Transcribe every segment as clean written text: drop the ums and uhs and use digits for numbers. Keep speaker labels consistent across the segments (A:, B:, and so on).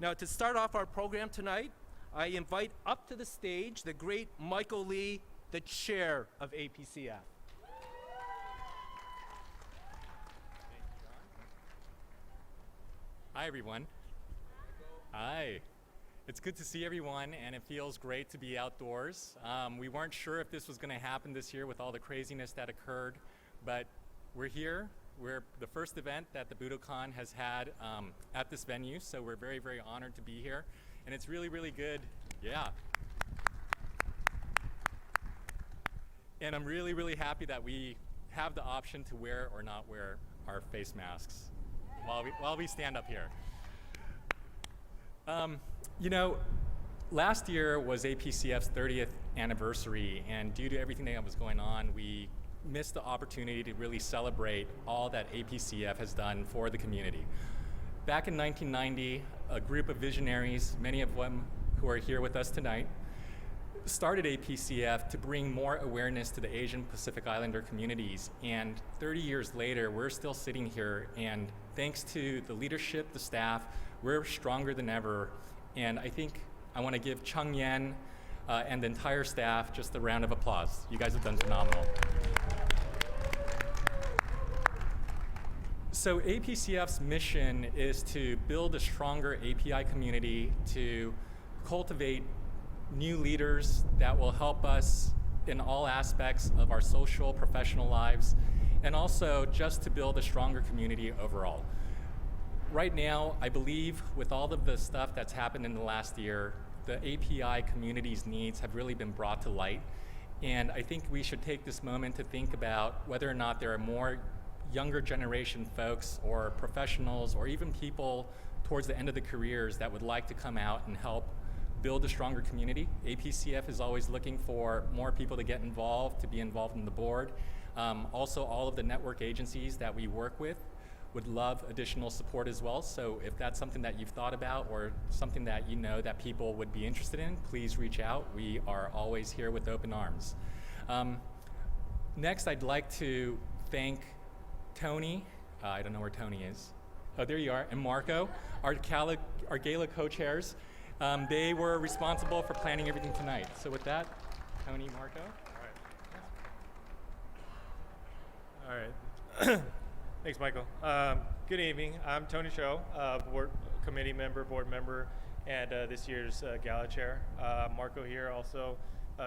A: Now, to start off our program tonight, I invite up to the stage the great Michael Lee, the chair of APCF.
B: Hi, everyone. Hi. It's good to see everyone, and it feels great to be outdoors. We weren't sure if this was going to happen this year with all the craziness that occurred, but we're here. We're the first event that the Budokan has had at this venue, so we're very, very honored to be here. And it's really, really good. Yeah. And I'm really, really happy that we have the option to wear or not wear our face masks while we stand up here. You know, last year was APCF's 30th anniversary, and due to everything that was going on, we missed the opportunity to really celebrate all that APCF has done for the community. Back in 1990, a group of visionaries, many of them who are here with us tonight, started APCF to bring more awareness to the Asian Pacific Islander communities. And 30 years later, we're still sitting here, and thanks to the leadership, the staff, we're stronger than ever. And I think I want to give Chung Yen and the entire staff just a round of applause. You guys have done phenomenal. So APCF's mission is to build a stronger API community, to cultivate new leaders that will help us in all aspects of our social, professional lives, and also just to build a stronger community overall. Right now, I believe with all of the stuff that's happened in the last year, the API community's needs have really been brought to light. And I think we should take this moment to think about whether or not there are more younger generation folks or professionals or even people towards the end of the careers that would like to come out and help build a stronger community. APCF is always looking for more people to get involved, to be involved in the board. Also, all of the network agencies that we work with would love additional support as well. So if that's something that you've thought about or something that you know that people would be interested in, please reach out. We are always here with open arms. Next, I'd like to thank Tony, I don't know where Tony is. Oh, there you are, and Marco, our Gala co-chairs. They were responsible for planning everything tonight. So with that, Tony, Marco.
C: All right. Thanks, Michael. Good evening. I'm Tony Cho, board committee member, board member, and this year's Gala chair. Marco here also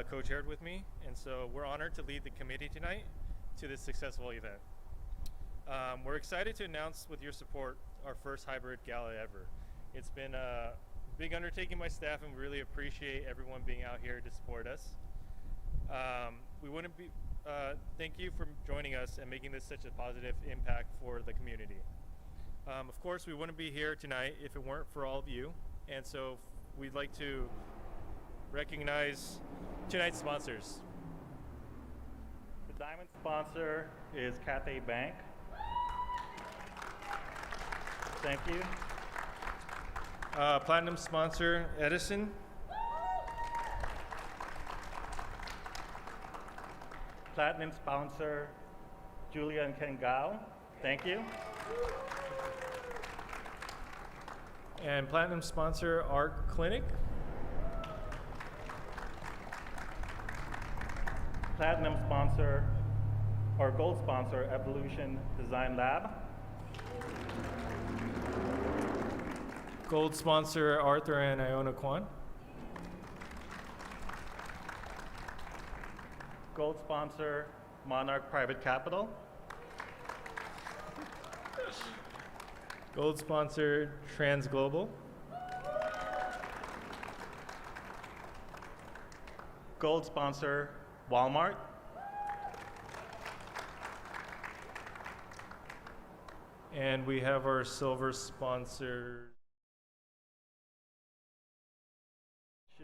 C: co-chaired with me, and so we're honored to lead the committee tonight to this successful event. We're excited to announce with your support our first hybrid gala ever. It's been a big undertaking by staff, and we really appreciate everyone being out here to support us. Thank you for joining us and making this such a positive impact for the community. Of course, we wouldn't be here tonight if it weren't for all of you, and so we'd like to recognize tonight's sponsors.
D: The diamond sponsor is Cathay Bank. Thank you.
C: Platinum sponsor, Edison.
D: Platinum sponsor, Julia and Ken Gao. Thank you.
C: And platinum sponsor, Art Clinic.
D: Platinum sponsor, or gold sponsor, Evolution Design Lab.
C: Gold sponsor, Arthur and Iona Kwan.
D: Gold sponsor, Monarch Private Capital.
C: Gold sponsor, Trans Global.
D: Gold sponsor, Walmart.
C: And we have our silver sponsor.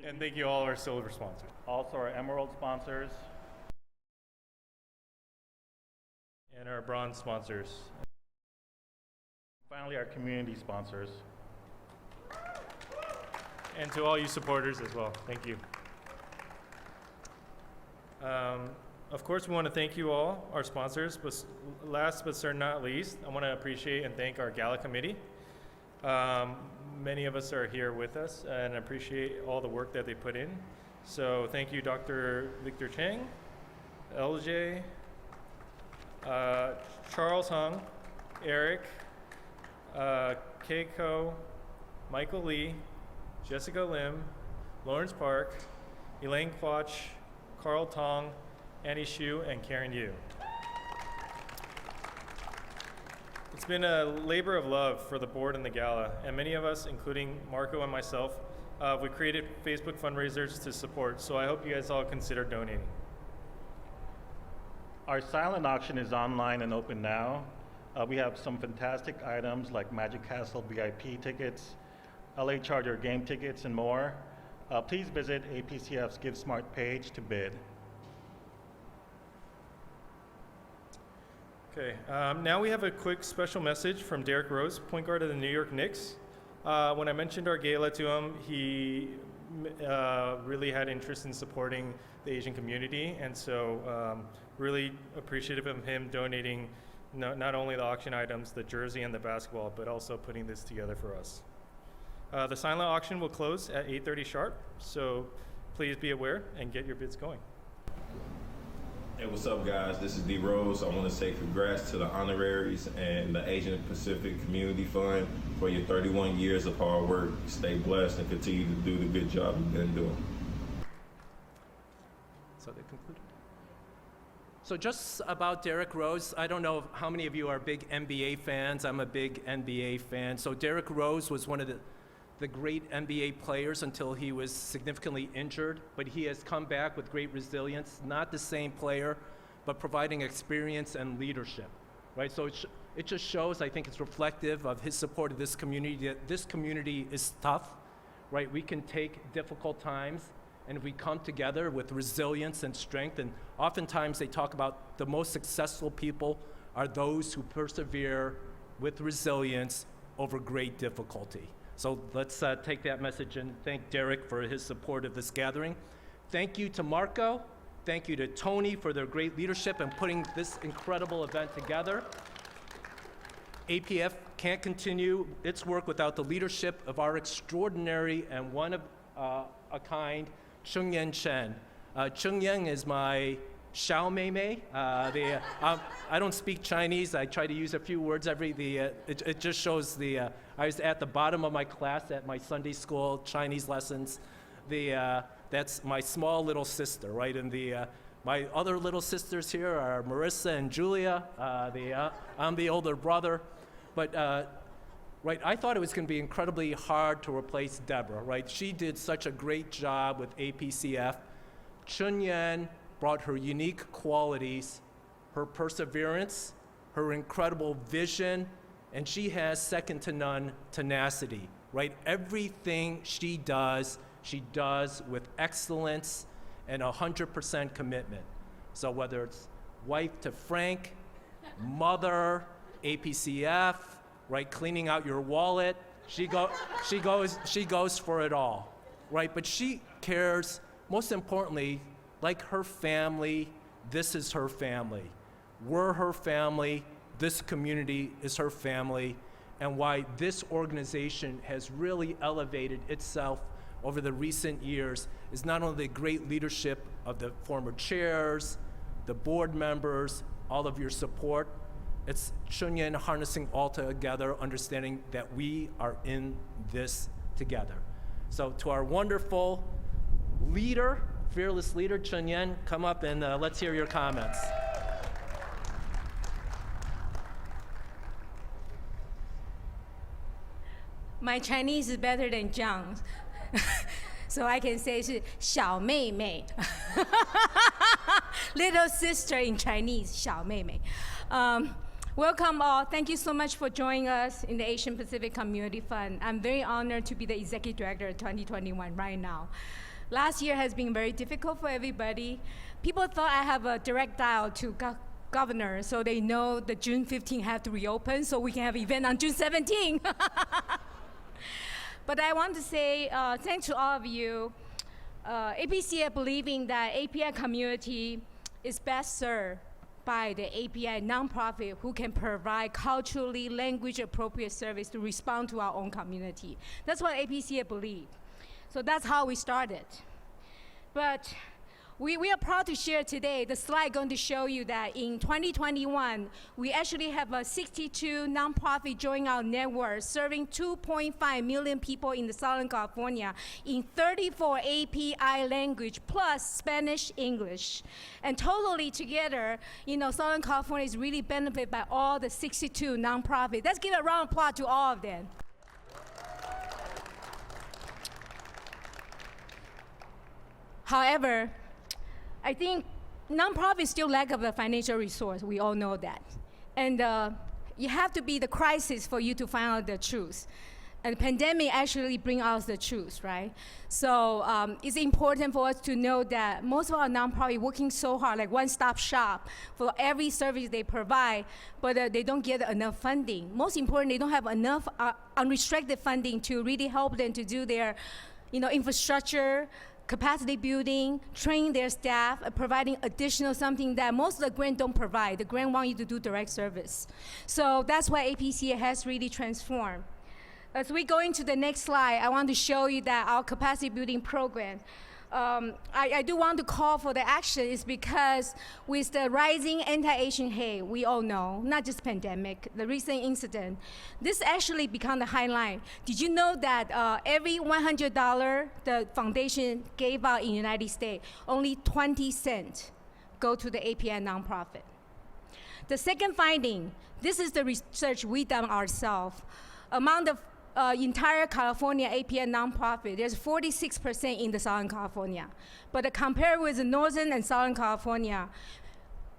C: And thank you all our silver sponsors.
D: Also our emerald sponsors.
C: And our bronze sponsors.
D: Finally, our community sponsors.
C: And to all you supporters as well, thank you. Of course, we want to thank you all, our sponsors, but last but certainly not least, I want to appreciate and thank our Gala committee. many of us are here with us and appreciate all the work that they put in. So thank you, Dr. Victor Cheng, LJ, Charles Hung, Eric, Keiko, Michael Lee, Jessica Lim, Lawrence Park, Elaine Quach, Carl Tong, Annie Xu, and Karen Yu. It's been a labor of love for the board and the gala, and many of us, including Marco and myself, we created Facebook fundraisers to support, so I hope you guys all consider donating.
D: Our silent auction is online and open now. We have some fantastic items like Magic Castle VIP tickets, LA Charger game tickets, and more. Please visit APCF's Give Smart page to bid.
C: Okay, now we have a quick special message from Derrick Rose, point guard of the New York Knicks. When I mentioned our gala to him, he really had interest in supporting the Asian community, and so really appreciative of him donating not only the auction items, the jersey and the basketball, but also putting this together for us. The silent auction will close at 8:30 sharp, so please be aware and get your bids going.
E: Hey, what's up, guys? This is D Rose. I want to say congrats to the honoraries and the Asian Pacific Community Fund for your 31 years of hard work. Stay blessed and continue to do the good job you've been doing.
A: So they concluded. So just about Derrick Rose, I don't know how many of you are big NBA fans. I'm a big NBA fan. So Derrick Rose was one of the great NBA players until he was significantly injured, but he has come back with great resilience. Not the same player, but providing experience and leadership, right? So it just shows, I think it's reflective of his support of this community, that this community is tough, right? We can take difficult times, and if we come together with resilience and strength, and oftentimes they talk about the most successful people are those who persevere with resilience over great difficulty. So let's take that message and thank Derrick for his support of this gathering. Thank you to Marco. Thank you to Tony for their great leadership in putting this incredible event together. APF can't continue its work without the leadership of our extraordinary and one of a kind Chungyen Chen. Chungyen is my Xiao Mei Mei. I don't speak Chinese. I try to use a few words it just shows I was at the bottom of my class at my Sunday school Chinese lessons. That's my small little sister, right? And my other little sisters here are Marissa and Julia. I'm the older brother. But right, I thought it was going to be incredibly hard to replace Deborah, right? She did such a great job with APCF. Chunyan brought her unique qualities, her perseverance, her incredible vision, and she has second to none tenacity, right? Everything she does with excellence and 100% commitment. So whether it's wife to Frank, mother, APCF, right, cleaning out your wallet, she goes for it all, right? But she cares, most importantly, like her family, this is her family. We're her family. This community is her family, and why this organization has really elevated itself over the recent years is not only the great leadership of the former chairs, the board members, all of your support, it's Chunyan harnessing all together, understanding that we are in this together. So to our wonderful leader, fearless leader, Chunyan, come up and let's hear your comments.
F: My Chinese is better than John's, so I can say 是小妹妹, little sister in Chinese, 小妹妹. Welcome all. Thank you so much for joining us in the Asian Pacific Community Fund. I'm very honored to be the Executive Director of 2021 right now. Last year has been very difficult for everybody. People thought I have a direct dial to governor, so they know the June 15 have to reopen, so we can have an event on June 17. But I want to say thanks to all of you. APCF believing that API community is best served by the API nonprofit who can provide culturally language appropriate service to respond to our own community. That's what APCF believe. So that's how we started. But we are proud to share today the slide going to show you that in 2021, we actually have 62 nonprofit join our network, serving 2.5 million people in the Southern California in 34 API language plus Spanish, English. And totally together, Southern California is really benefited by all the 62 nonprofits. Let's give a round of applause to all of them. However, I think nonprofits still lack of the financial resource. We all know that. And you have to be the crisis for you to find out the truth. And the pandemic actually brings out the truth, right? So it's important for us to know that most of our nonprofits working so hard, like one-stop shop for every service they provide, but they don't get enough funding. Most important, they don't have enough unrestricted funding to really help them to do their infrastructure, capacity building, training their staff, providing additional something that most of the grant don't provide. The grant want you to do direct service. So that's why APCA has really transformed. As we go into the next slide, I want to show you that our capacity building program, I do want to call for the action is because with the rising anti-Asian hate, we all know, not just pandemic, the recent incident, this actually become the highlight. Did you know that every $100 the foundation gave out in the United States, only 20 cents go to the API nonprofit? The second finding, this is the research we done ourselves. Among the entire California API nonprofit, there's 46% in the Southern California. But compared with the Northern and Southern California,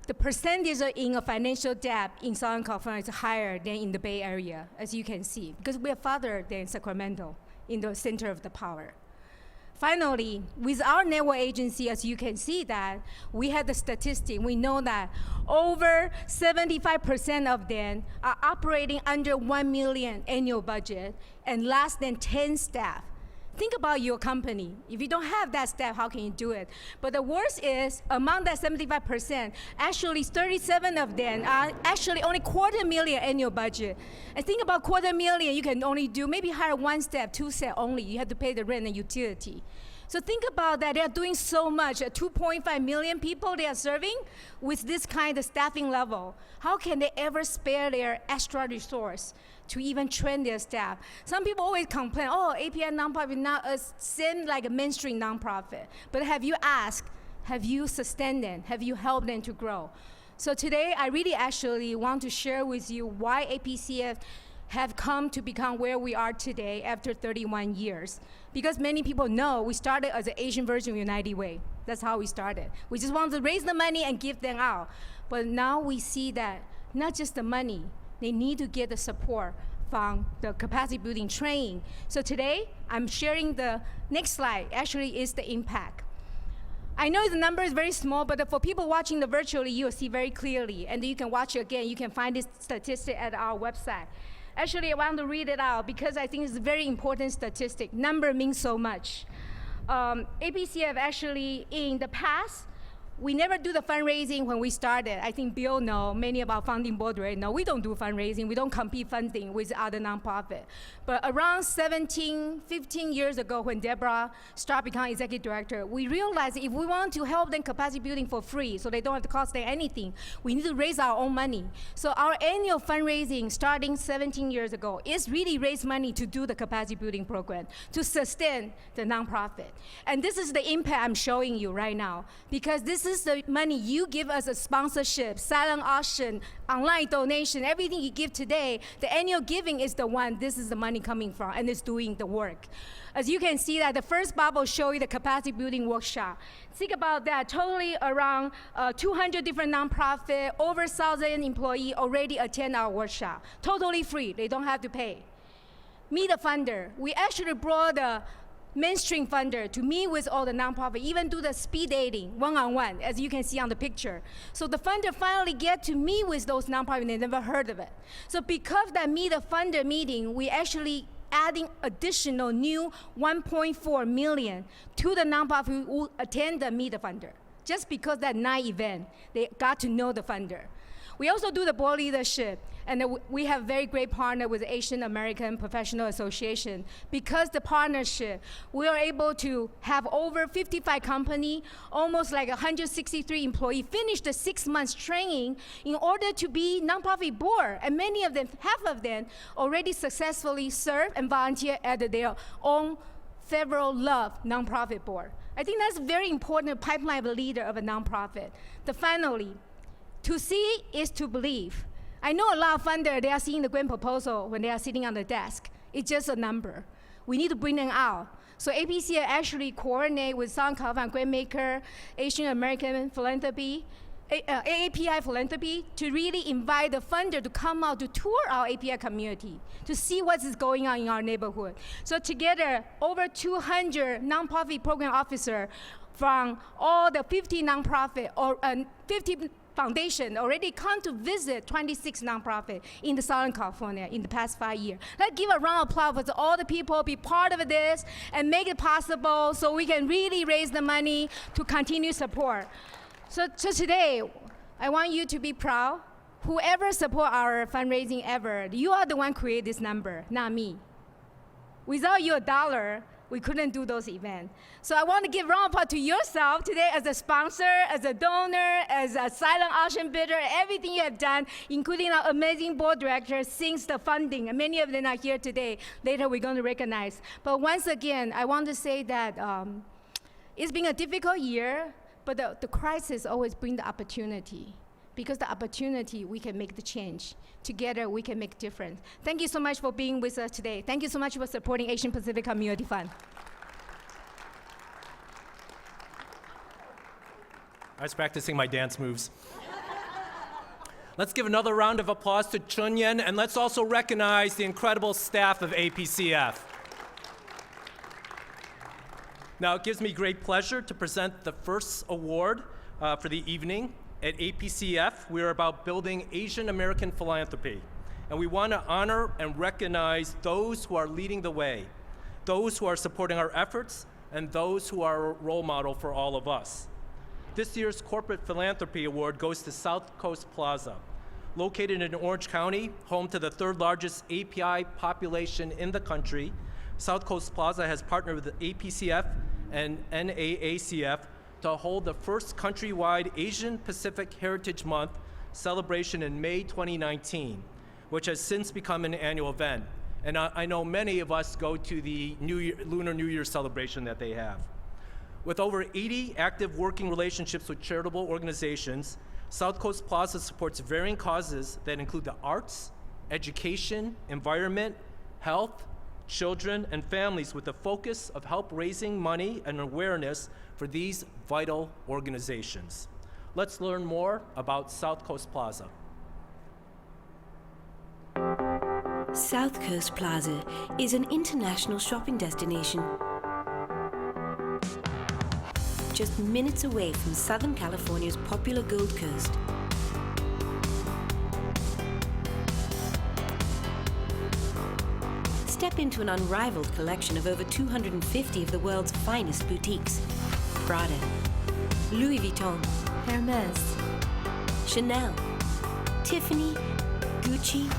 F: the percentage in a financial debt in Southern California is higher than in the Bay Area, as you can see, because we are farther than Sacramento in the center of the power. Finally, with our network agency, as you can see that, we have the statistic. We know that over 75% of them are operating under 1 million annual budget and less than 10 staff. Think about your company. If you don't have that staff, how can you do it? But the worst is, among that 75%, actually 37 of them are actually only $250,000 annual budget. And think about $250,000, you can only do maybe hire one staff, two staff only. You have to pay the rent and utility. So think about that. They are doing so much. 2.5 million people they are serving with this kind of staffing level. How can they ever spare their extra resource to even train their staff? Some people always complain, oh, API nonprofit not same like a mainstream nonprofit. But have you asked, have you sustained them? Have you helped them to grow? So today, I really actually want to share with you why APCF have come to become where we are today after 31 years. Because many people know we started as an Asian version of United Way. That's how we started. We just wanted to raise the money and give them out. But now we see that not just the money, they need to get the support from the capacity building training. So today, I'm sharing the next slide, actually is the impact. I know the number is very small, but for people watching the virtually, you'll see very clearly. And then you can watch it again. You can find this statistic at our website. Actually, I want to read it out because I think it's a very important statistic. Number means so much. APCF actually, in the past, we never do the fundraising when we started. I think Bill knows, many of our founding board already know, we don't do fundraising. We don't compete funding with other nonprofits. But around 15 years ago, when Deborah started becoming executive director, we realized if we want to help them capacity building for free, so they don't have to cost them anything, we need to raise our own money. So our annual fundraising starting 17 years ago is really raise money to do the capacity building program, to sustain the nonprofit. And this is the impact I'm showing you right now, because this is the money you give us a sponsorship, silent auction, online donation, everything you give today, the annual giving is the one, this is the money coming from, and it's doing the work. As you can see that the first bubble show you the capacity building workshop. Think about that, totally around 200 different nonprofits, over 1,000 employees already attend our workshop. Totally free, they don't have to pay. Meet a funder. We actually brought the mainstream funder to meet with all the nonprofits, even do the speed dating one-on-one, as you can see on the picture. So the funder finally get to meet with those nonprofits, they never heard of it. So because that meet a funder meeting, we actually adding additional new 1.4 million to the nonprofit who attend the meet the funder. just because that night event, they got to know the funder. We also do the board leadership, and we have very great partner with the Asian American Professional Association. Because the partnership, we are able to have over 55 company, almost like 163 employees, finish the 6 months training in order to be nonprofit board. And many of them, half of them, already successfully serve and volunteer at their own federal love nonprofit board. I think that's very important pipeline of a leader of a nonprofit. Finally, to see is to believe. I know a lot of funders, they are seeing the grant proposal when they are sitting on the desk. It's just a number. We need to bring them out. So APCF actually coordinate with Southern California Grantmaker, Asian American Philanthropy, API Philanthropy, to really invite the funder to come out to tour our API community, to see what is going on in our neighborhood. So together, over 200 nonprofit program officers from all the 50 nonprofit or 50 foundation already come to visit 26 nonprofits in the Southern California in the past 5 years. Let's give a round of applause for all the people be part of this and make it possible so we can really raise the money to continue support. So today, I want you to be proud. Whoever support our fundraising ever, you are the one create this number, not me. Without your dollar, we couldn't do those events. So I want to give a round of applause to yourself today as a sponsor, as a donor, as a silent auction bidder, everything you have done, including our amazing board directors since the funding. And many of them are here today. Later we're going to recognize. But once again, I want to say that it's been a difficult year, but the crisis always brings the opportunity. Because the opportunity, we can make the change. Together, we can make a difference. Thank you so much for being with us today. Thank you so much for supporting Asian Pacific Community Fund.
A: I was practicing my dance moves. Let's give another round of applause to Chunyan, and let's also recognize the incredible staff of APCF. Now, it gives me great pleasure to present the first award for the evening. At APCF, we are about building Asian American philanthropy, and we want to honor and recognize those who are leading the way, those who are supporting our efforts, and those who are a role model for all of us. This year's Corporate Philanthropy Award goes to South Coast Plaza. Located in Orange County, home to the third largest API population in the country, South Coast Plaza has partnered with the APCF and NAACF to hold the first countrywide Asian Pacific Heritage Month celebration in May 2019, which has since become an annual event. And I know many of us go to the Lunar New Year celebration that they have. With over 80 active working relationships with charitable organizations, South Coast Plaza supports varying causes that include the arts, education, environment, health, children, and families with the focus of help raising money and awareness for these vital organizations. Let's learn more about South Coast Plaza.
G: South Coast Plaza is an international shopping destination just minutes away from Southern California's popular Gold Coast. Step into an unrivaled collection of over 250 of the world's finest boutiques. Prada, Louis Vuitton, Hermes, Chanel, Tiffany, Gucci,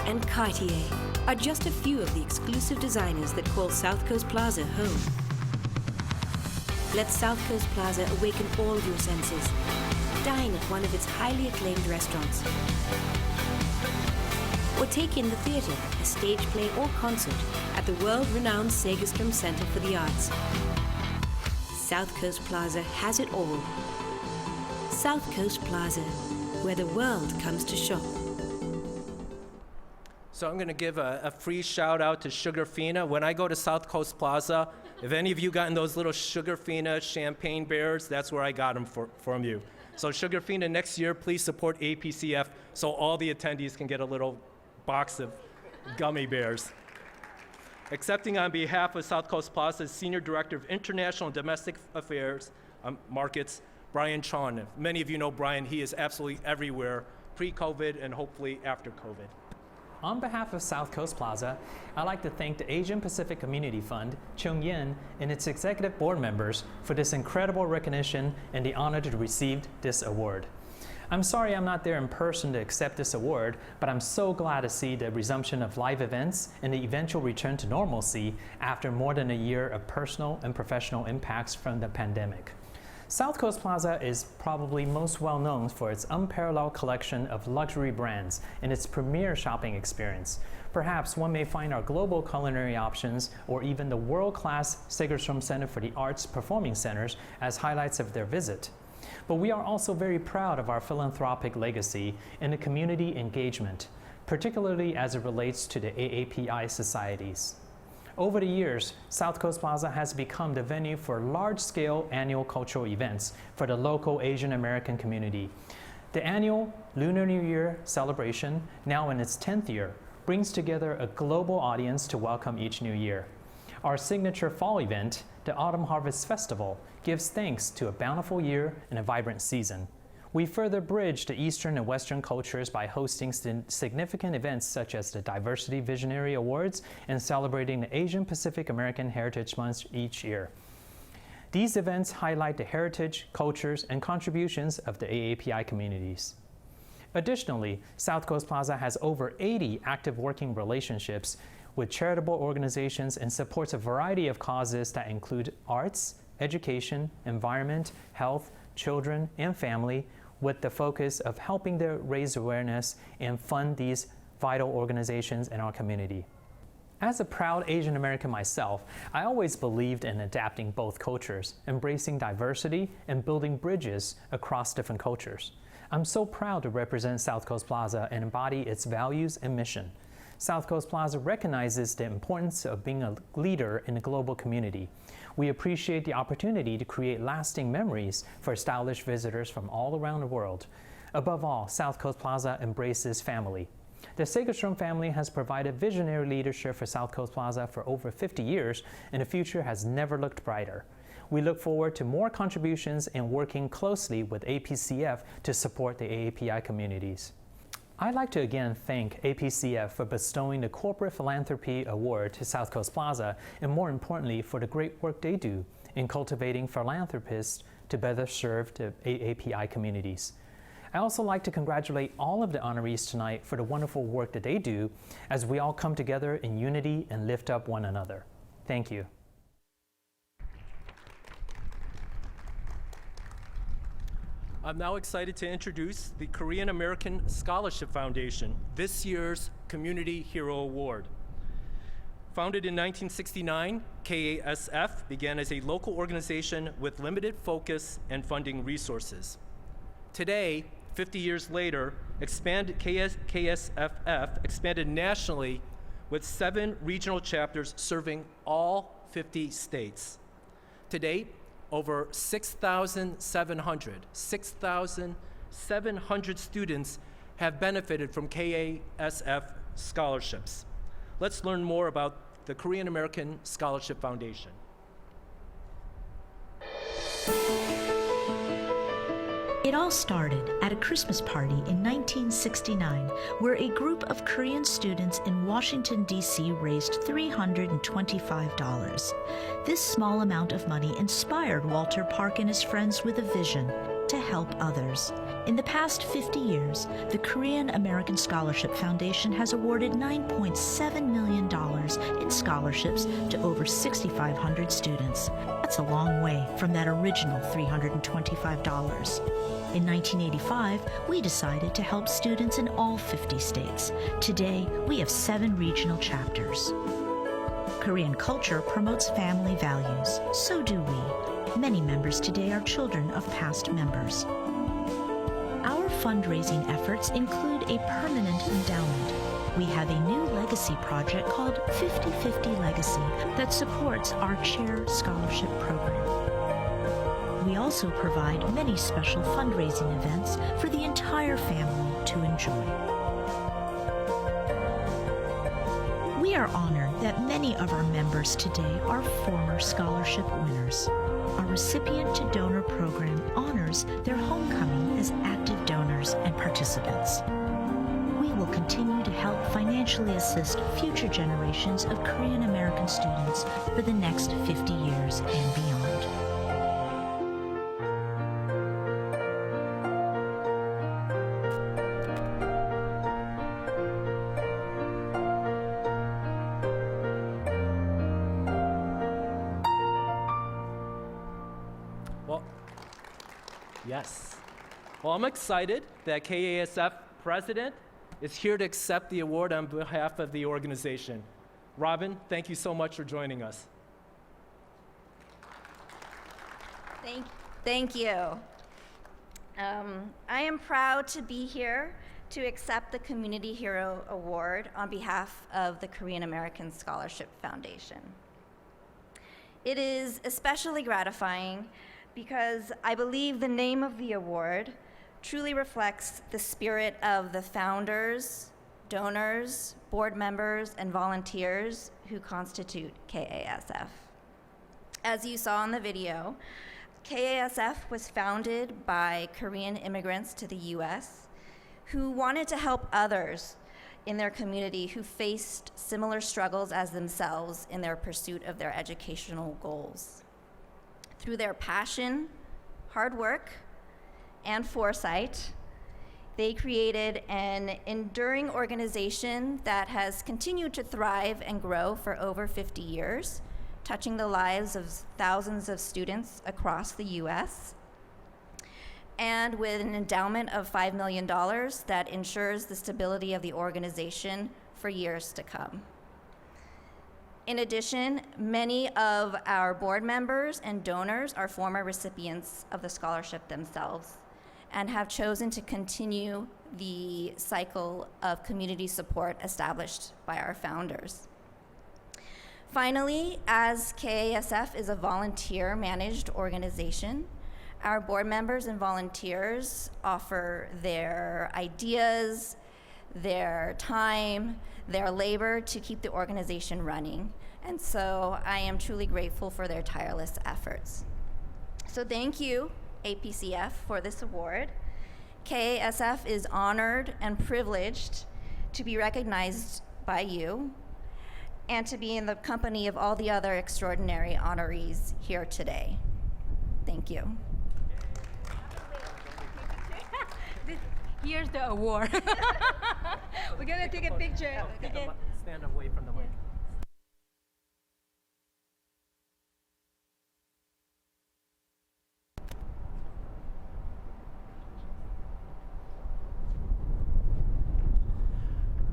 G: and Cartier are just a few of the exclusive designers that call South Coast Plaza home. Let South Coast Plaza awaken all of your senses. Dine at one of its highly acclaimed restaurants. Or take in the theater, a stage play or concert at the world-renowned Segerstrom Center for the Arts. South Coast Plaza has it all. South Coast Plaza, where the world comes to shop.
A: So I'm going to give a free shout out to Sugarfina. When I go to South Coast Plaza, if any of you gotten those little Sugarfina champagne bears, that's where I got them from you. So Sugarfina, next year, please support APCF so all the attendees can get a little box of gummy bears. Accepting on behalf of South Coast Plaza's Senior Director of International and Domestic Affairs Markets, Brian Chon. Many of you know Brian. He is absolutely everywhere, pre-COVID and hopefully after COVID.
H: On behalf of South Coast Plaza, I'd like to thank the Asian Pacific Community Fund, Chung Yin, and its executive board members for this incredible recognition and the honor to receive this award. I'm sorry I'm not there in person to accept this award, but I'm so glad to see the resumption of live events and the eventual return to normalcy after more than a year of personal and professional impacts from the pandemic. South Coast Plaza is probably most well known for its unparalleled collection of luxury brands and its premier shopping experience. Perhaps one may find our global culinary options or even the world-class Segerstrom Center for the Arts performing centers as highlights of their visit. But we are also very proud of our philanthropic legacy and the community engagement, particularly as it relates to the AAPI societies. Over the years, South Coast Plaza has become the venue for large-scale annual cultural events for the local Asian American community. The annual Lunar New Year celebration, now in its 10th year, brings together a global audience to welcome each new year. Our signature fall event, the Autumn Harvest Festival, gives thanks to a bountiful year and a vibrant season. We further bridge the Eastern and Western cultures by hosting significant events such as the Diversity Visionary Awards and celebrating the Asian Pacific American Heritage Month each year. These events highlight the heritage, cultures, and contributions of the AAPI communities. Additionally, South Coast Plaza has over 80 active working relationships with charitable organizations and supports a variety of causes that include arts, education, environment, health, children, and family, with the focus of helping to raise awareness and fund these vital organizations in our community. As a proud Asian American myself, I always believed in adapting both cultures, embracing diversity, and building bridges across different cultures. I'm so proud to represent South Coast Plaza and embody its values and mission. South Coast Plaza recognizes the importance of being a leader in the global community. We appreciate the opportunity to create lasting memories for stylish visitors from all around the world. Above all, South Coast Plaza embraces family. The Segerstrom family has provided visionary leadership for South Coast Plaza for over 50 years, and the future has never looked brighter. We look forward to more contributions and working closely with APCF to support the AAPI communities. I'd like to again thank APCF for bestowing the Corporate Philanthropy Award to South Coast Plaza, and more importantly, for the great work they do in cultivating philanthropists to better serve the AAPI communities. I also like to congratulate all of the honorees tonight for the wonderful work that they do as we all come together in unity and lift up one another. Thank you.
A: I'm now excited to introduce the Korean American Scholarship Foundation, this year's Community Hero Award. Founded in 1969, KASF began as a local organization with limited focus and funding resources. Today, 50 years later, KSFF expanded nationally with 7 regional chapters serving all 50 states. To date, over 6,700 students have benefited from KASF scholarships. Let's learn more about the Korean American Scholarship Foundation.
I: It all started at a Christmas party in 1969, where a group of Korean students in Washington, D.C. raised $325. This small amount of money inspired Walter Park and his friends with a vision to help others. In the past 50 years, the Korean American Scholarship Foundation has awarded $9.7 million in scholarships to over 6,500 students. That's a long way from that original $325. In 1985, we decided to help students in all 50 states. Today, we have 7 regional chapters. Korean culture promotes family values. So do we. Many members today are children of past members. Our fundraising efforts include a permanent endowment. We have a new legacy project called 50/50 Legacy that supports our Chair Scholarship Program. We also provide many special fundraising events for the entire family to enjoy. We are honored that many of our members today are former scholarship winners. Our recipient to donor program honors their homecoming as active donors and participants. We will will continue to help financially assist future generations of Korean American students for the next 50 years and beyond.
A: Well, yes. Well, I'm excited that KASF president is here to accept the award on behalf of the organization. Robin, thank you so much for joining us.
J: Thank you. I am proud to be here to accept the Community Hero Award on behalf of the Korean American Scholarship Foundation. It is especially gratifying because I believe the name of the award truly reflects the spirit of the founders, donors, board members, and volunteers who constitute KASF. As you saw in the video, KASF was founded by Korean immigrants to the US who wanted to help others in their community who faced similar struggles as themselves in their pursuit of their educational goals. Through their passion, hard work, and foresight, they created an enduring organization that has continued to thrive and grow for over 50 years, touching the lives of thousands of students across the US, and with an endowment of $5 million that ensures the stability of the organization for years to come. In addition, many of our board members and donors are former recipients of the scholarship themselves and have chosen to continue the cycle of community support established by our founders. Finally, as KASF is a volunteer-managed organization, our board members and volunteers offer their ideas, their time, their labor to keep the organization running. And so I am truly grateful for their tireless efforts. So thank you, APCF, for this award. KASF is honored and privileged to be recognized by you and to be in the company of all the other extraordinary honorees here today. Thank you.
F: Here's the award. We're gonna take a picture. Okay.
A: Stand away from the mic.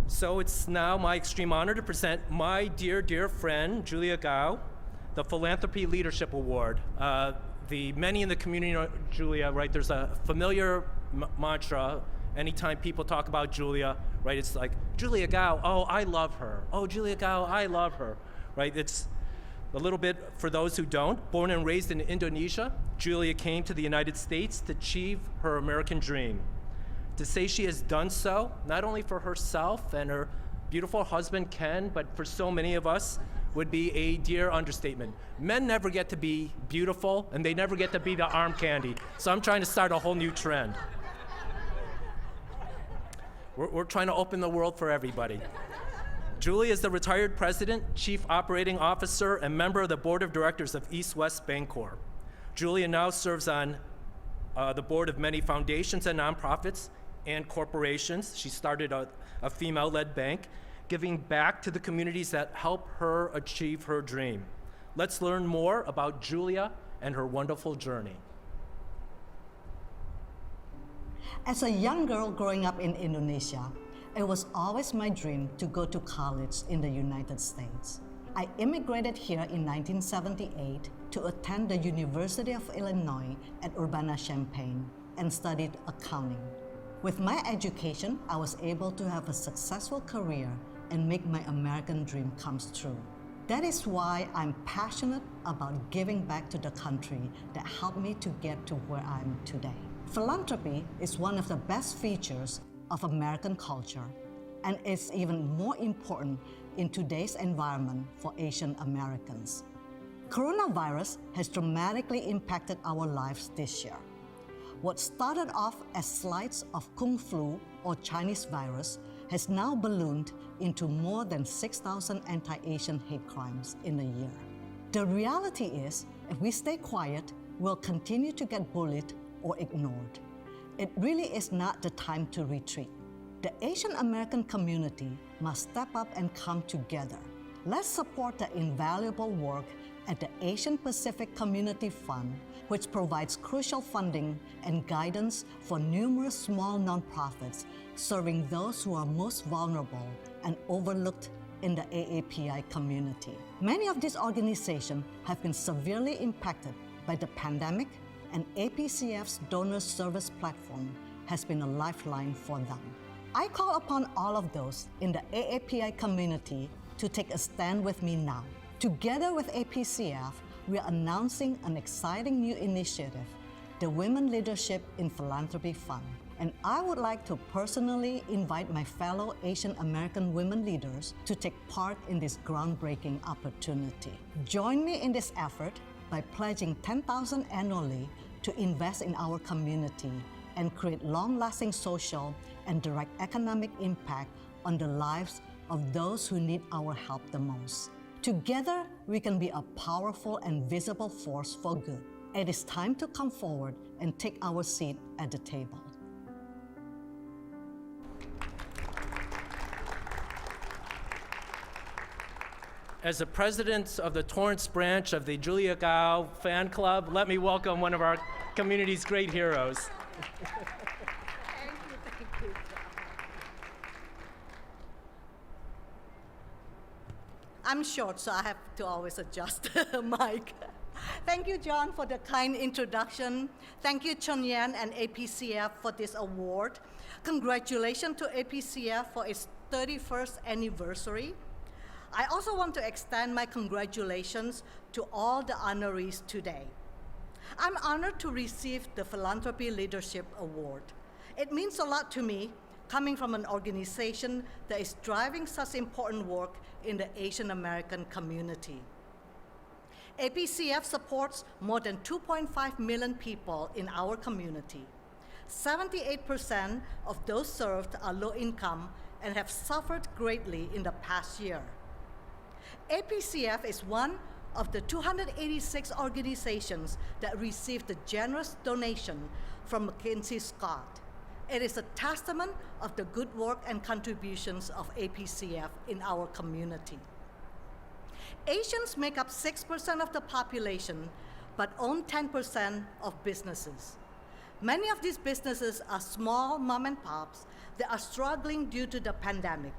A: So it's now my extreme honor to present my dear, dear friend, Julia Gao, the Philanthropy Leadership Award. The many in the community know Julia, right? There's a familiar mantra. Anytime people talk about Julia, right? It's like, Julia Gao, oh, I love her. Oh, Julia Gao, I love her, right? It's a little bit for those who don't. Born and raised in Indonesia, Julia came to the United States to achieve her American dream. To say she has done so, not only for herself and her beautiful husband, Ken, but for so many of us, would be a dear understatement. Men never get to be beautiful, and they never get to be the arm candy. So I'm trying to start a whole new trend. We're trying to open the world for everybody. Julie is the retired president, chief operating officer, and member of the board of directors of East West Bancorp. Julia now serves on the board of many foundations and nonprofits and corporations. She started a female-led bank, giving back to the communities that help her achieve her dream. Let's learn more about Julia and her wonderful journey.
K: As a young girl growing up in Indonesia, it was always my dream to go to college in the United States. I immigrated here in 1978 to attend the University of Illinois at Urbana-Champaign and studied accounting. With my education, I was able to have a successful career and make my American dream come true. That is why I'm passionate about giving back to the country that helped me to get to where I am today. Philanthropy is one of the best features of American culture, and it's even more important in today's environment for Asian Americans. Coronavirus has dramatically impacted our lives this year. What started off as slides of Kung flu or Chinese virus has now ballooned into more than 6,000 anti-Asian hate crimes in a year. The reality is, if we stay quiet, we'll continue to get bullied or ignored. It really is not the time to retreat. The Asian American community must step up and come together. Let's support the invaluable work at the Asian Pacific Community Fund, which provides crucial funding and guidance for numerous small nonprofits serving those who are most vulnerable and overlooked in the AAPI community. Many of these organizations have been severely impacted by the pandemic, and APCF's donor service platform has been a lifeline for them. I call upon all of those in the AAPI community to take a stand with me now. Together with APCF, we are announcing an exciting new initiative, the Women Leadership in Philanthropy Fund. And I would like to personally invite my fellow Asian American women leaders to take part in this groundbreaking opportunity. Join me in this effort by pledging $10,000 annually to invest in our community and create long-lasting social and direct economic impact on the lives of those who need our help the most. Together, we can be a powerful and visible force for good. It is time to come forward and take our seat at the table.
A: As the president of the Torrance branch of the Julia Gao fan club, let me welcome one of our community's great heroes.
K: Thank you. I'm short, so I have to always adjust the mic. Thank you, John, for the kind introduction. Thank you, Chunyan and APCF for this award. Congratulations to APCF for its 31st anniversary. I also want to extend my congratulations to all the honorees today. I'm honored to receive the Philanthropy Leadership Award. It means a lot to me, coming from an organization that is driving such important work in the Asian American community. APCF supports more than 2.5 million people in our community. 78% of those served are low income and have suffered greatly in the past year. APCF is one of the 286 organizations that received a generous donation from Mackenzie Scott. It is a testament of the good work and contributions of APCF in our community. Asians make up 6% of the population, but own 10% of businesses. Many of these businesses are small mom and pops that are struggling due to the pandemic.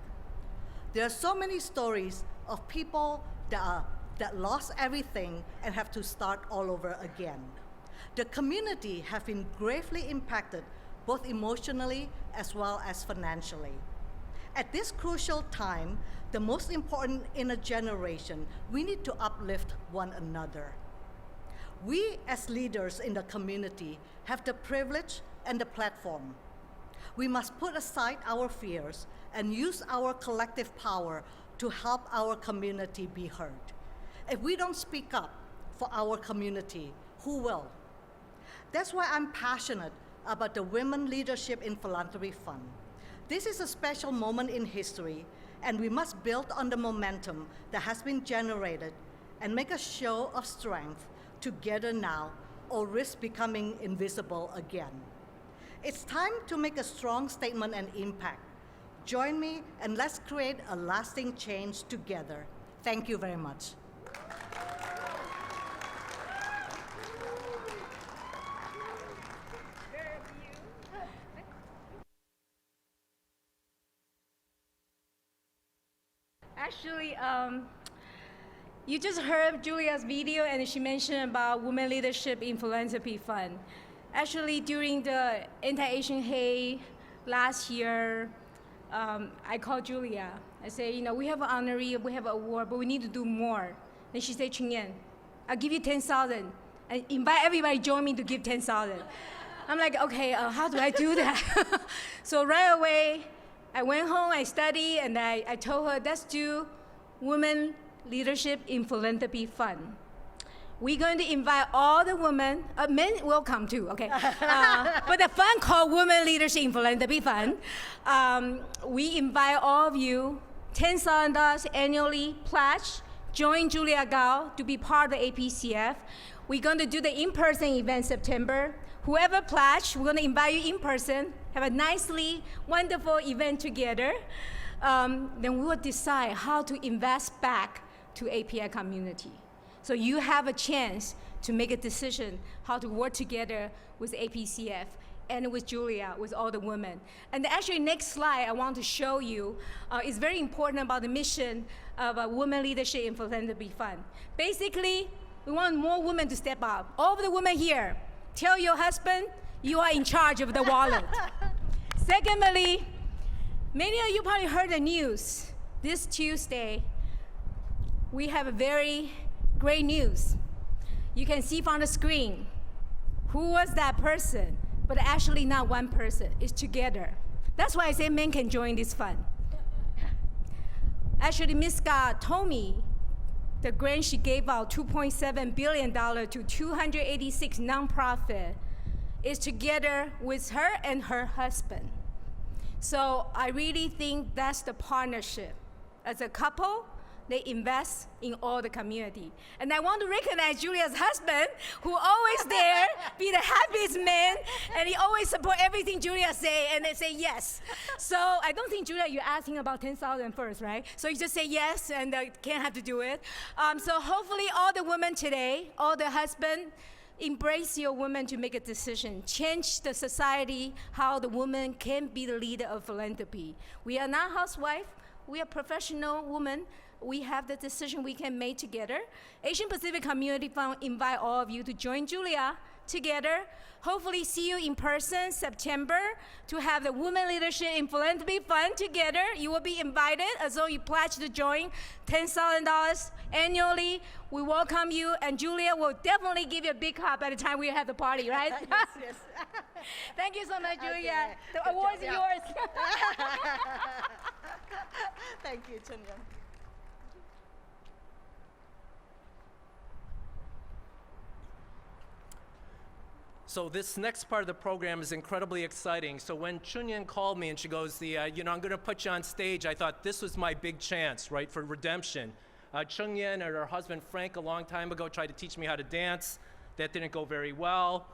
K: There are so many stories of people that lost everything and have to start all over again. The community has been gravely impacted, both emotionally as well as financially. At this crucial time, the most important in a generation, we need to uplift one another. We as leaders in the community have the privilege and the platform. We must put aside our fears and use our collective power to help our community be heard. If we don't speak up for our community, who will? That's why I'm passionate about the Women Leadership in Philanthropy Fund. This is a special moment in history, and we must build on the momentum that has been generated and make a show of strength together now, or risk becoming invisible again. It's time to make a strong statement and impact. Join me and let's create a lasting change together. Thank you very much.
F: Actually, you just heard Julia's video, and she mentioned about women leadership in philanthropy fund. Actually, during the anti-Asian hate last year, I called Julia. I say, we have an honoree, we have an award, but we need to do more. And she said, Chunyan, I'll give you 10,000. And invite everybody join me to give 10,000. I'm like, okay, how do I do that? So right away, I went home, I studied, and I told her, let's do Women Leadership in Philanthropy Fund. we're going to invite all the women, men will come too, okay? But the fund called Women Leadership in Philanthropy Fund, we invite all of you, $10,000 annually pledge, join Julia Gao to be part of the APCF. We're going to do the in-person event September. Whoever pledged, we're going to invite you in person, have a nicely, wonderful event together. Then we will decide how to invest back to API community. So you have a chance to make a decision how to work together with APCF and with Julia, with all the women. And actually, next slide I want to show you is very important about the mission of a Women Leadership in Philanthropy Fund. Basically, we want more women to step up. All of the women here, tell your husband you are in charge of the wallet. Secondly, many of you probably heard the news. This Tuesday, we have a very great news. You can see from the screen who was that person, but actually not one person, it's together. That's why I say men can join this fund. Actually, Ms. Scott told me the grant she gave out, $2.7 billion to 286 nonprofits, is together with her and her husband. So I really think that's the partnership. As a couple, they invest in all the community. And I want to recognize Julia's husband, who always there, be the happiest man, and he always support everything Julia say, and they say yes. So I don't think, Julia, you're asking about 10,000 first, right? So you just say yes, and can't have to do it. So hopefully all the women today, all the husband, embrace your woman to make a decision. Change the society, how the woman can be the leader of philanthropy. We are not housewife, we are professional women. We have the decision we can make together. Asian Pacific Community Fund invite all of you to join Julia together. Hopefully see you in person September to have the Women Leadership in Philanthropy Fund together. You will be invited as though you pledge to join $10,000 annually. We welcome you, and Julia will definitely give you a big hug by the time we have the party, right?
J: Yes, yes.
F: Thank you so much, Julia.
J: Okay.
F: The award is yours.
J: Thank you, Chun-Young.
A: So this next part of the program is incredibly exciting. So when Chun-Yen called me and she goes, I'm going to put you on stage, I thought this was my big chance, right, for redemption. Chun-Yen and her husband Frank a long time ago tried to teach me how to dance. That didn't go very well.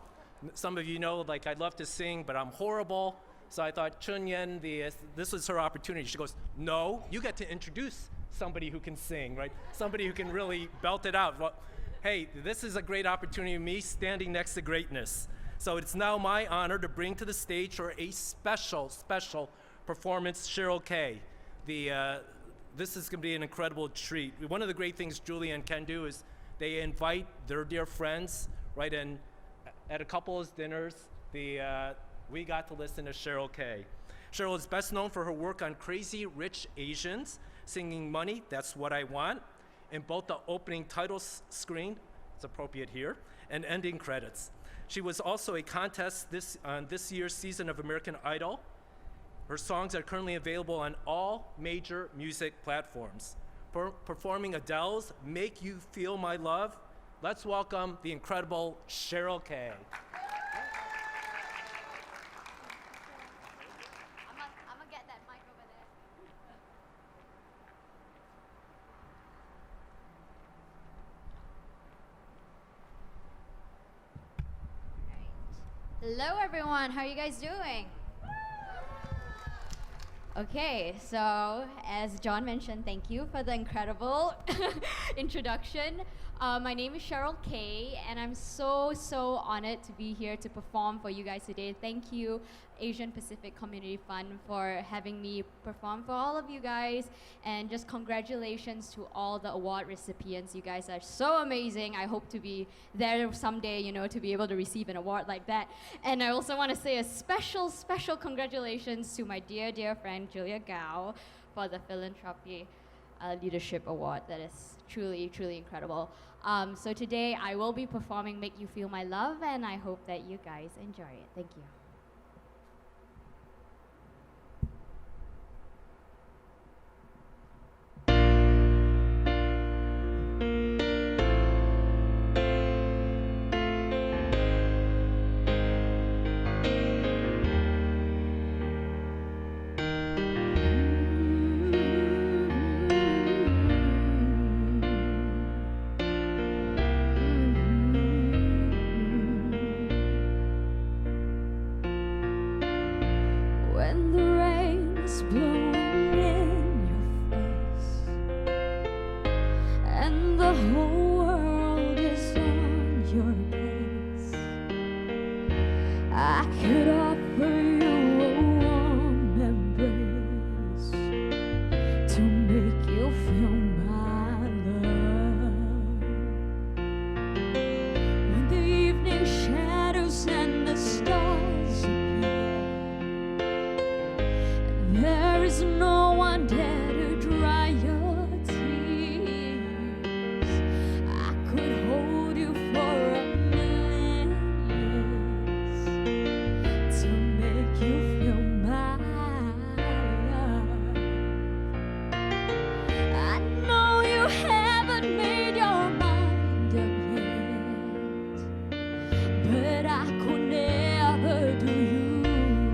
A: Some of you know, like, I love to sing, but I'm horrible. So I thought, Chun-Yen, this was her opportunity. She goes, no, you get to introduce somebody who can sing, right? Somebody who can really belt it out. Well, hey, this is a great opportunity of me standing next to greatness. So it's now my honor to bring to the stage for a special performance, Cheryl Kay. This is going to be an incredible treat. One of the great things Julia and Ken do is they invite their dear friends, right? And at a couple's dinners, we got to listen to Cheryl Kay. Cheryl is best known for her work on Crazy Rich Asians, singing Money, That's What I Want, in both the opening title screen, it's appropriate here, and ending credits. She was also a contest on this year's season of American Idol. Her songs are currently available on all major music platforms. Performing Adele's Make You Feel My Love, let's welcome the incredible Cheryl Kay.
L: I'm gonna get that mic over there. Hello everyone, how are you guys doing? Okay, so as John mentioned, thank you for the incredible introduction. My name is Cheryl Kay, and I'm so honored to be here to perform for you guys today. Thank you, Asian Pacific Community Fund, for having me perform for all of you guys, and just congratulations to all the award recipients. You guys are so amazing. I hope to be there someday, to be able to receive an award like that. And I also want to say a special congratulations to my dear friend Julia Gao for the Philanthropy Leadership Award. That is truly incredible. So today I will be performing Make You Feel My Love, and I hope that you guys enjoy it. Thank you.
M: I could offer you a warm embrace to make you feel my love. When the evening shadows and the stars appear, there is no one there to dry your tears. I could hold you for a million years to make you feel my love. I know you haven't made your mind up yet, but I could never do you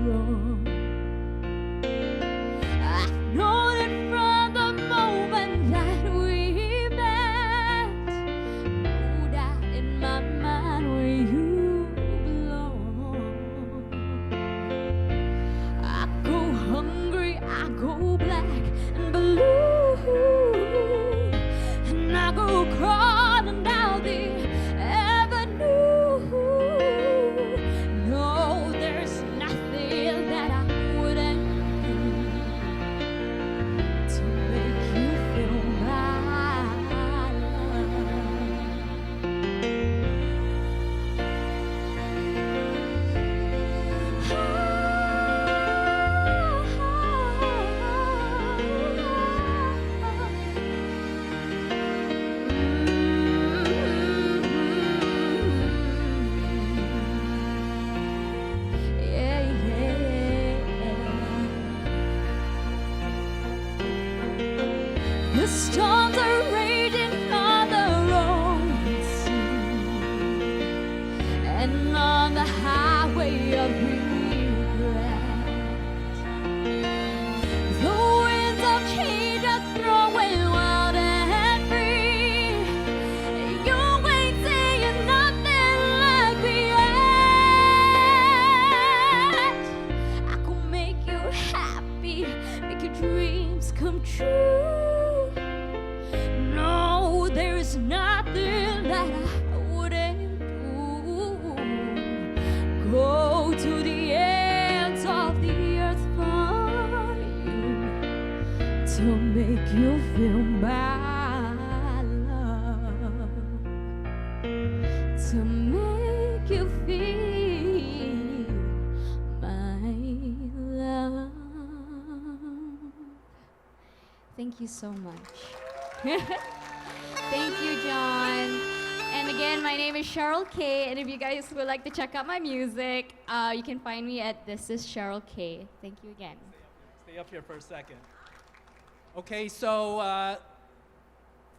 M: wrong. I've known it from the moment that we met. No doubt in my mind where you belong. I go hungry, I go black and blue, and I go crawling down the avenue. No, there's nothing that I wouldn't do to make you feel my yeah, yeah. The storms are raging on the rolling sea, and on the highway of regret. The winds of change are throwing wild and free. You ain't saying nothing like me yet. I could make you happy, make your dreams come true. No, there is nothing that I wouldn't do. Go to the ends of the earth for you to make you feel my love, to make you feel my love. Thank you so much. Thank you, John. And again, my name is Cheryl K. And if you guys would like to check out my music, you can find me at This Is Cheryl K. Thank you again.
A: Stay up here for a second. Okay, so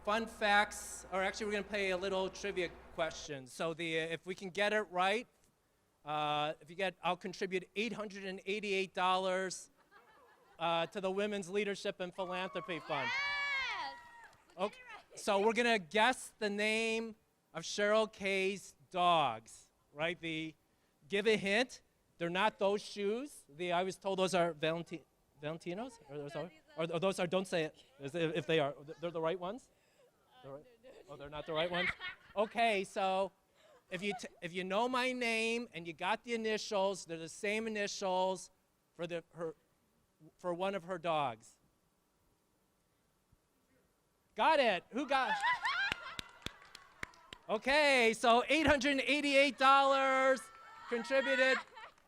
A: fun facts, or actually we're going to play a little trivia question. So if we can get it right, I'll contribute $888 to the Women's Leadership and Philanthropy Fund. Okay, so we're going to guess the name of Cheryl K's dogs, right? Give a hint. They're not those shoes. I was told those are Valentinos? Or those are, don't say it, if they are. They're the right ones? Oh, they're not the right ones? Okay, so if you know my name and you got the initials, they're the same initials for one of her dogs. Got it. Who got? Okay, so $888 contributed.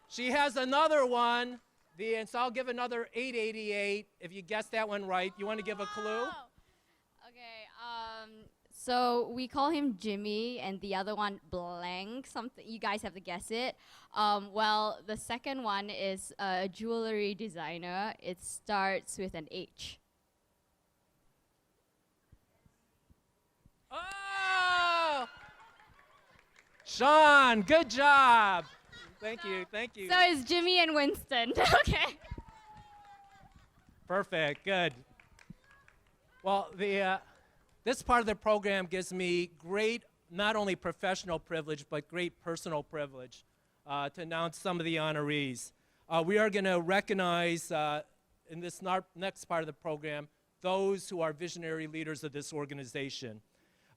A: She has another one, and so I'll give another $888 if you guess that one right. You want to give a clue?
L: Okay, so we call him Jimmy, and the other one blank. Something you guys have to guess it. Well, the second one is a jewelry designer. It starts with an H.
A: Oh! Sean, good job. Thank you.
L: So it's Jimmy and Winston. Okay.
A: Perfect, good. Well, this part of the program gives me great, not only professional privilege, but great personal privilege to announce some of the honorees. We are going to recognize in this next part of the program those who are visionary leaders of this organization.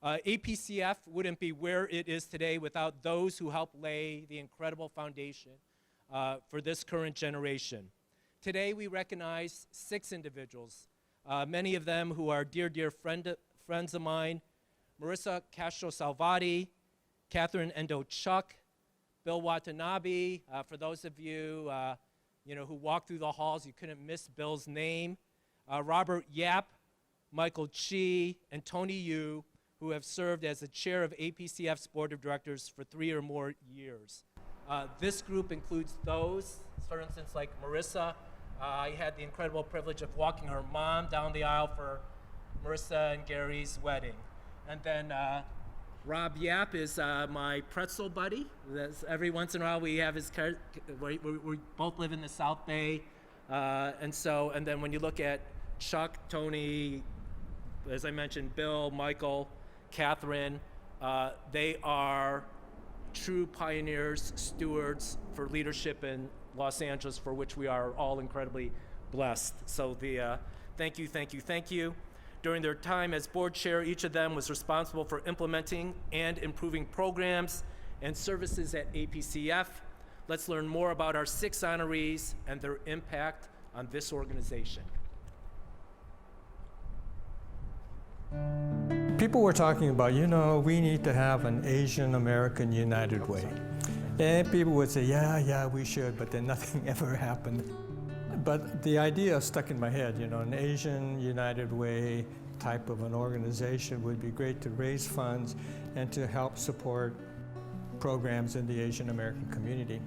A: APCF wouldn't be where it is today without those who helped lay the incredible foundation for this current generation. Today, we recognize 6 individuals, many of them who are dear friends of mine: Marissa Castro-Salvati, Catherine Endo-Chuck, Bill Watanabe. For those of you, who walked through the halls, you couldn't miss Bill's name. Robert Yap, Michael Chi, and Tony Yu, who have served as the chair of APCF's board of directors for 3 or more years. This group includes those, for instance, like Marissa. I had the incredible privilege of walking her mom down the aisle for Marissa and Gary's wedding. And then Rob Yap is my pretzel buddy. Every once in a while we have his car. We both live in the South Bay. And then when you look at Chuck, Tony, as I mentioned, Bill, Michael, Catherine, they are true pioneers, stewards for leadership in Los Angeles, for which we are all incredibly blessed. So thank you. During their time as board chair, each of them was responsible for implementing and improving programs and services at APCF. Let's learn more about our 6 honorees and their impact on this organization.
N: People were talking about, we need to have an Asian American United Way. And people would say, yeah, we should, but then nothing ever happened. But the idea stuck in my head, an Asian United Way type of an organization would be great to raise funds and to help support programs in the Asian American community.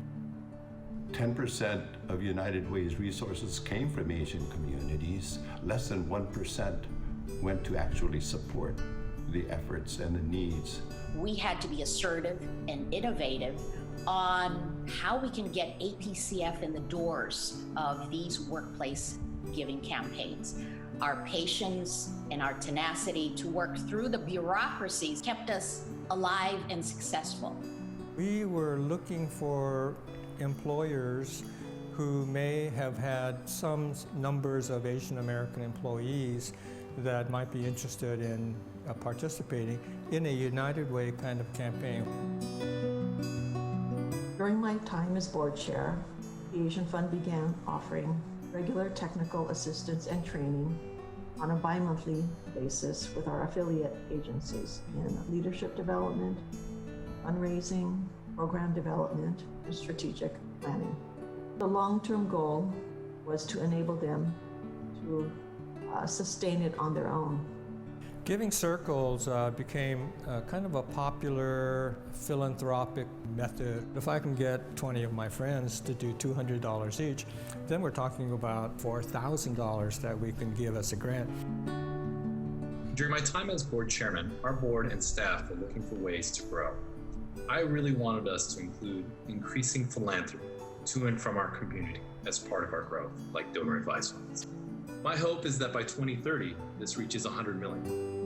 O: 10% of United Way's resources came from Asian communities. Less than 1% went to actually support the efforts and the needs.
P: We had to be assertive and innovative on how we can get APCF in the doors of these workplace giving campaigns. Our patience and our tenacity to work through the bureaucracies kept us alive and successful.
N: We were looking for employers who may have had some numbers of Asian American employees that might be interested in participating in a United Way kind of campaign.
Q: During my time as board chair, the Asian Fund began offering regular technical assistance and training on a bi-monthly basis with our affiliate agencies in leadership development, fundraising, program development, and strategic planning. The long-term goal was to enable them to sustain it on their own.
N: Giving circles became kind of a popular philanthropic method. If I can get 20 of my friends to do $200 each, then we're talking about $4,000 that we can give as a grant.
R: During my time as board chairman, our board and staff were looking for ways to grow. I really wanted us to include increasing philanthropy to and from our community as part of our growth, like donor advised funds. My hope is that by 2030, this reaches 100 million.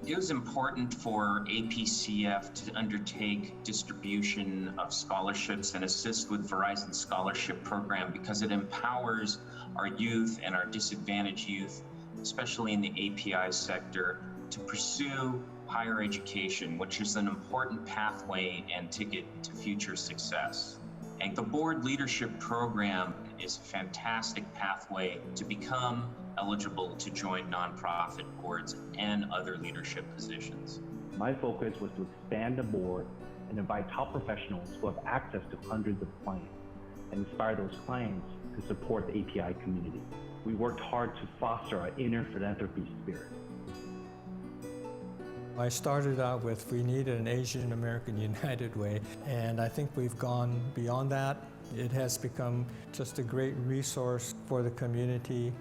S: It was important for APCF to undertake distribution of scholarships and assist with Verizon Scholarship Program because it empowers our youth and our disadvantaged youth, especially in the API sector, to pursue higher education, which is an important pathway and ticket to future success. And the board leadership program is a fantastic pathway to become eligible to join nonprofit boards and other leadership positions.
T: My focus was to expand the board and invite top professionals who have access to hundreds of clients and inspire those clients to support the API community. We worked hard to foster our inner philanthropy spirit.
N: I started out with we needed an Asian American United Way, and I think we've gone beyond that. It has become just a great resource for the community.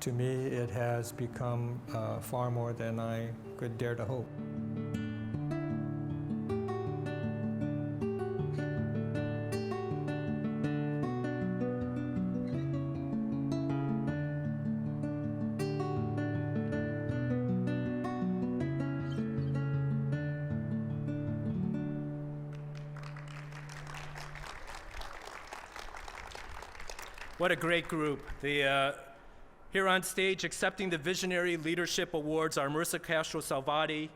N: To me, it has become far more than I could dare to hope.
A: What a great group. Here on stage accepting the Visionary Leadership Awards are Marissa Castro-Salvati,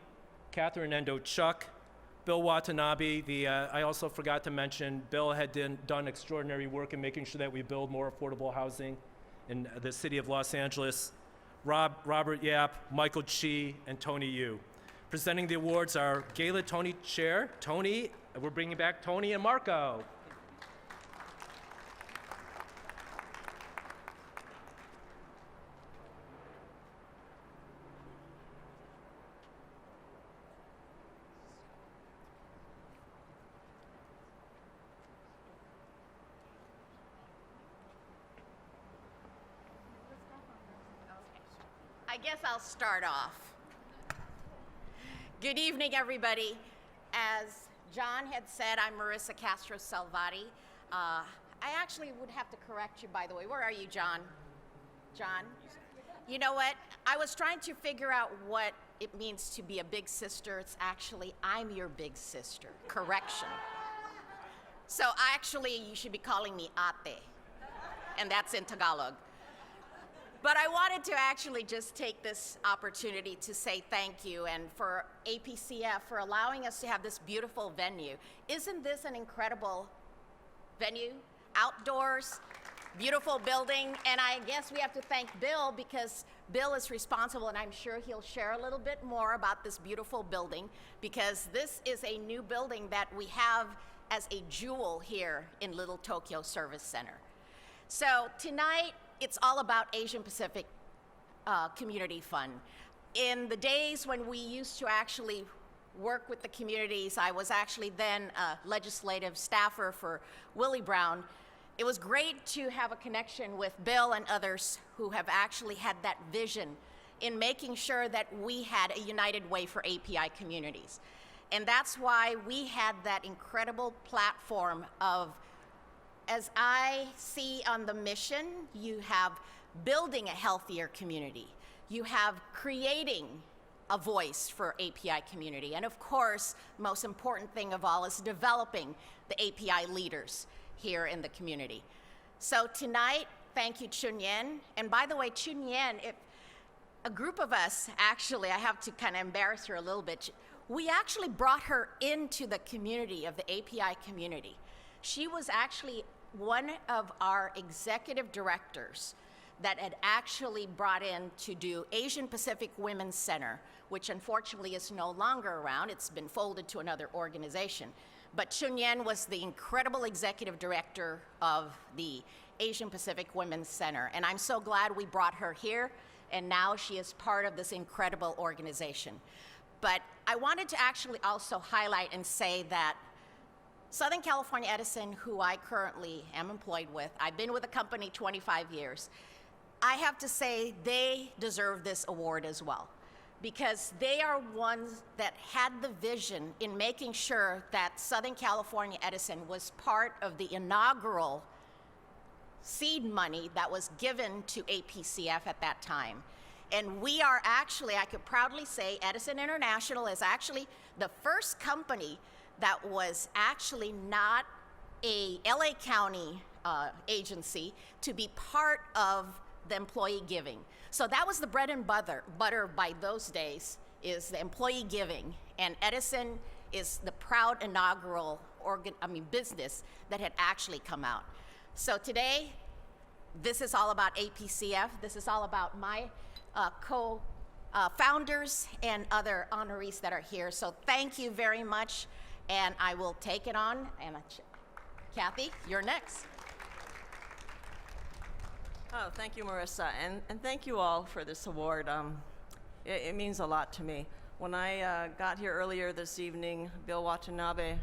A: Catherine Endo-Chuck, Bill Watanabe. I also forgot to mention, Bill had done extraordinary work in making sure that we build more affordable housing in the city of Los Angeles. Robert Yap, Michael Chi, and Tony Yu. Presenting the awards are Gala Tony Chair, Tony, we're bringing back Tony and Marco.
U: I guess I'll start off. Good evening, everybody. As John had said, I'm Marissa Castro Salvati. I actually would have to correct you, by the way. Where are you, John? John? You know what? I was trying to figure out what it means to be a big sister. It's actually, I'm your big sister. Correction. So actually, you should be calling me Ate. And that's in Tagalog. But I wanted to actually just take this opportunity to say thank you, and for APCF for allowing us to have this beautiful venue. Isn't this an incredible venue? Outdoors, beautiful building, and I guess we have to thank Bill because Bill is responsible, and I'm sure he'll share a little bit more about this beautiful building, because this is a new building that we have as a jewel here in Little Tokyo Service Center. So tonight, it's all about Asian Pacific Community Fund. In the days when we used to actually work with the communities, I was actually then a legislative staffer for Willie Brown. It was great to have a connection with Bill and others who have actually had that vision in making sure that we had a united way for API communities. And that's why we had that incredible platform of, as I see on the mission, you have building a healthier community. You have creating a voice for API community. And of course, most important thing of all is developing the API leaders here in the community. So tonight, thank you, Chun Yen. And by the way, Chun Yen, a group of us, actually, I have to kind of embarrass her a little bit. We actually brought her into the community of the API community. She was actually one of our executive directors that had actually brought in to do Asian Pacific Women's Center, which unfortunately is no longer around. It's been folded to another organization. But Chun Yen was the incredible executive director of the Asian Pacific Women's Center. And I'm so glad we brought her here, and now she is part of this incredible organization. But I wanted to actually also highlight and say that Southern California Edison, who I currently am employed with, I've been with the company 25 years. I have to say they deserve this award as well, because they are ones that had the vision in making sure that Southern California Edison was part of the inaugural seed money that was given to APCF at that time. And we are actually, I could proudly say, Edison International is actually the first company that was actually not a LA County agency to be part of the employee giving. So that was the bread and butter by those days, is the employee giving. And Edison is the proud inaugural business that had actually come out. So today, this is all about APCF. This is all about my co-founders and other honorees that are here. So thank you very much, and I will take it on. And Kathy, you're next.
V: Oh, thank you, Marissa, and thank you all for this award. It means a lot to me. When I got here earlier this evening, Bill Watanabe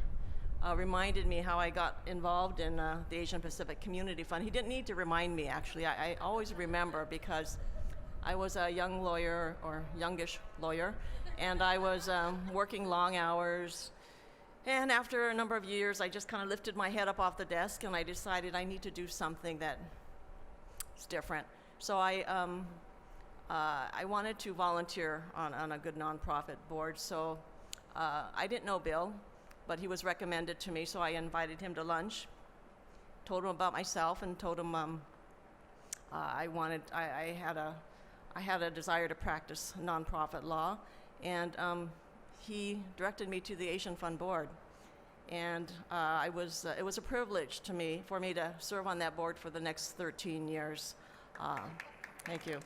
V: reminded me how I got involved in the Asian Pacific Community Fund. He didn't need to remind me, actually. I always remember, because I was a young lawyer, or youngish lawyer, and I was working long hours. And after a number of years, I just kind of lifted my head up off the desk, and I decided I need to do something that is different. So I wanted to volunteer on a good nonprofit board. So I didn't know Bill, but he was recommended to me, so I invited him to lunch, told him about myself, and told him I had a desire to practice nonprofit law, and he directed me to the Asian Fund Board. And it was a privilege for me to serve on that board for the next 13 years. Thank you.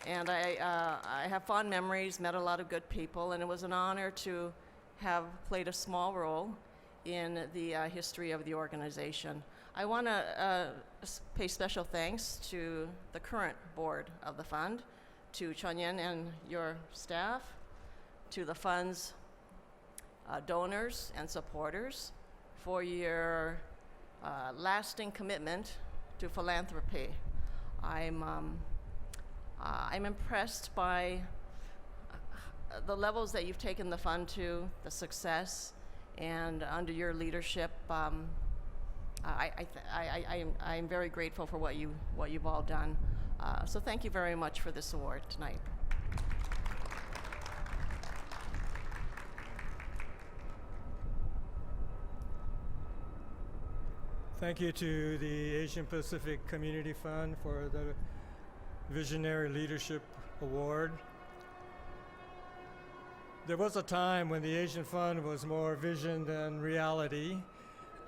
V: And I have fond memories, met a lot of good people, and it was an honor to have played a small role in the history of the organization. I want to pay special thanks to the current board of the fund, to Chunyan and your staff, to the fund's donors and supporters for your lasting commitment to philanthropy. I'm impressed by the levels that you've taken the fund to, the success, and under your leadership, I'm very grateful for what you've all done. So thank you very much for this award tonight.
N: Thank you to the Asian Pacific Community Fund for the Visionary Leadership Award. There was a time when the Asian Fund was more vision than reality,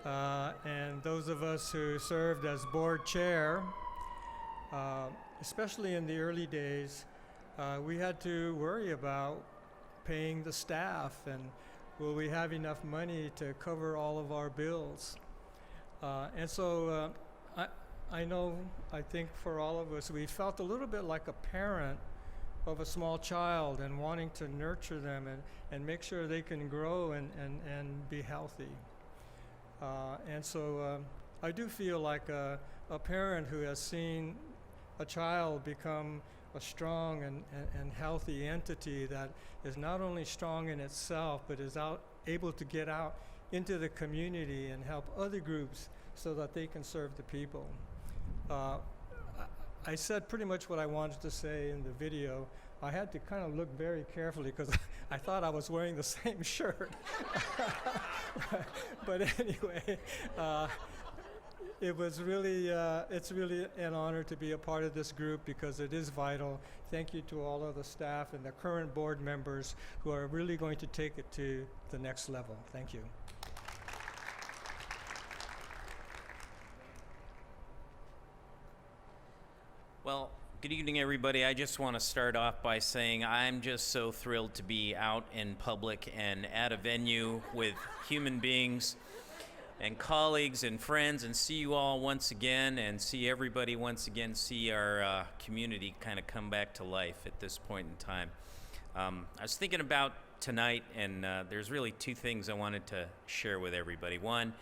N: and those of us who served as board chair, especially in the early days, we had to worry about paying the staff and will we have enough money to cover all of our bills. And so I think for all of us, we felt a little bit like a parent of a small child and wanting to nurture them and make sure they can grow and be healthy. And so I do feel like a parent who has seen a child become a strong and healthy entity that is not only strong in itself, but is able to get out into the community and help other groups so that they can serve the people. I said pretty much what I wanted to say in the video. I had to kind of look very carefully because I thought I was wearing the same shirt. But anyway, it's really an honor to be a part of this group because it is vital. Thank you to all of the staff and the current board members who are really going to take it to the next level. Thank you.
B: Well, good evening, everybody. I just want to start off by saying I'm just so thrilled to be out in public and at a venue with human beings and colleagues and friends and see you all once again and see everybody once again, see our community kind of come back to life at this point in time. I was thinking about tonight, and there's really two things I wanted to share with everybody. One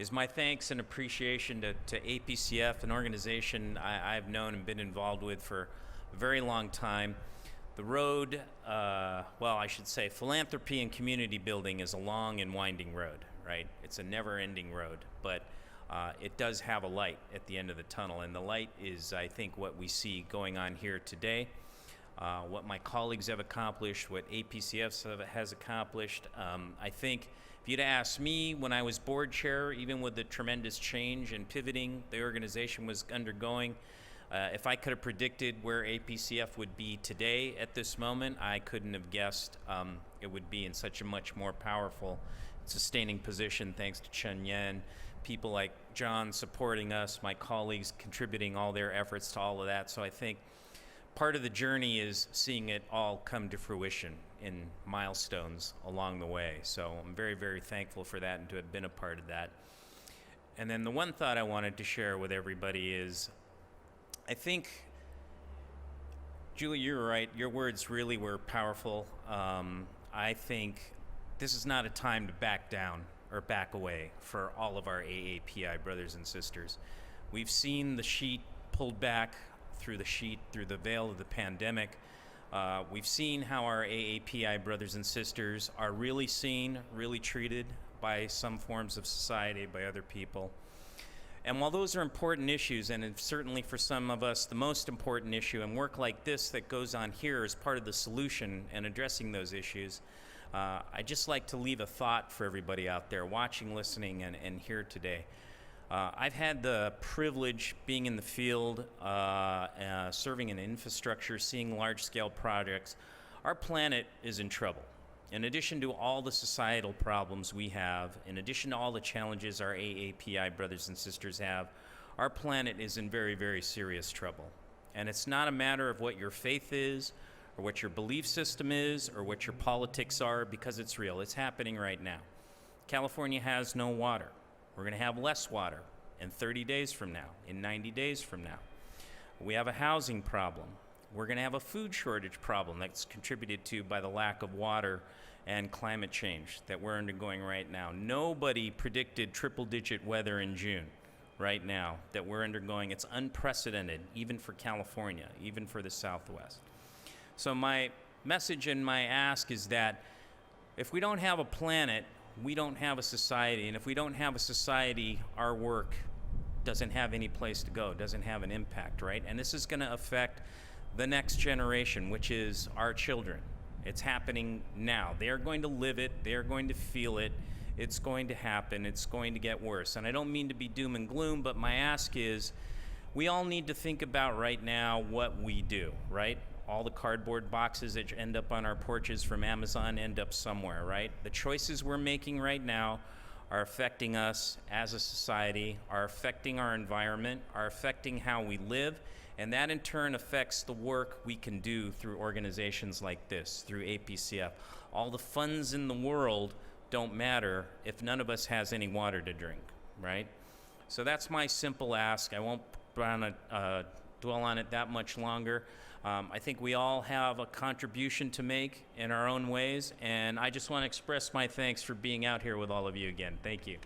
B: is my thanks and appreciation to APCF, an organization I've known and been involved with for a very long time. The road, well, I should say philanthropy and community building is a long and winding road, right? It's a never-ending road, but it does have a light at the end of the tunnel, and the light is, I think, what we see going on here today, what my colleagues have accomplished, what APCF has accomplished. I think if you'd asked me when I was board chair, even with the tremendous change and pivoting the organization was undergoing, if I could have predicted where APCF would be today at this moment, I couldn't have guessed it would be in such a much more powerful, sustaining position thanks to Chen Yan, people like John supporting us, my colleagues contributing all their efforts to all of that. So I think part of the journey is seeing it all come to fruition in milestones along the way. So I'm very, very thankful for that and to have been a part of that. And then the one thought I wanted to share with everybody is, I think, Julie, you're right. Your words really were powerful. I think this is not a time to back down or back away for all of our AAPI brothers and sisters. We've seen the sheet pulled back through the veil of the pandemic. We've seen how our AAPI brothers and sisters are really seen, really treated by some forms of society, by other people. And while those are important issues, and it's certainly for some of us the most important issue, and work like this that goes on here is part of the solution in addressing those issues, I'd just like to leave a thought for everybody out there watching, listening, and here today. I've had the privilege being in the field, serving in infrastructure, seeing large-scale projects. Our planet is in trouble. In addition to all the societal problems we have, in addition to all the challenges our AAPI brothers and sisters have, our planet is in very, very serious trouble. And it's not a matter of what your faith is, or what your belief system is, or what your politics are, because it's real. It's happening right now. California has no water. We're going to have less water in 30 days from now, in 90 days from now. We have a housing problem. We're going to have a food shortage problem that's contributed to by the lack of water and climate change that we're undergoing right now. Nobody predicted triple-digit weather in June right now that we're undergoing. It's unprecedented, even for California, even for the Southwest. So my message and my ask is that if we don't have a planet, we don't have a society. And if we don't have a society, our work doesn't have any place to go, doesn't have an impact, right? And this is going to affect the next generation, which is our children. It's happening now. They're going to live it. They're going to feel it. It's going to happen. It's going to get worse. And I don't mean to be doom and gloom, but my ask is we all need to think about right now what we do, right? All the cardboard boxes that end up on our porches from Amazon end up somewhere, right? The choices we're making right now are affecting us as a society, are affecting our environment, are affecting how we live, and that in turn affects the work we can do through organizations like this, through APCF. All the funds in the world don't matter if none of us has any water to drink, right? So that's my simple ask. I won't dwell on it that much longer. I think we all have a contribution to make in our own ways, and I just want to express my thanks for being out here with all of you again. Thank you.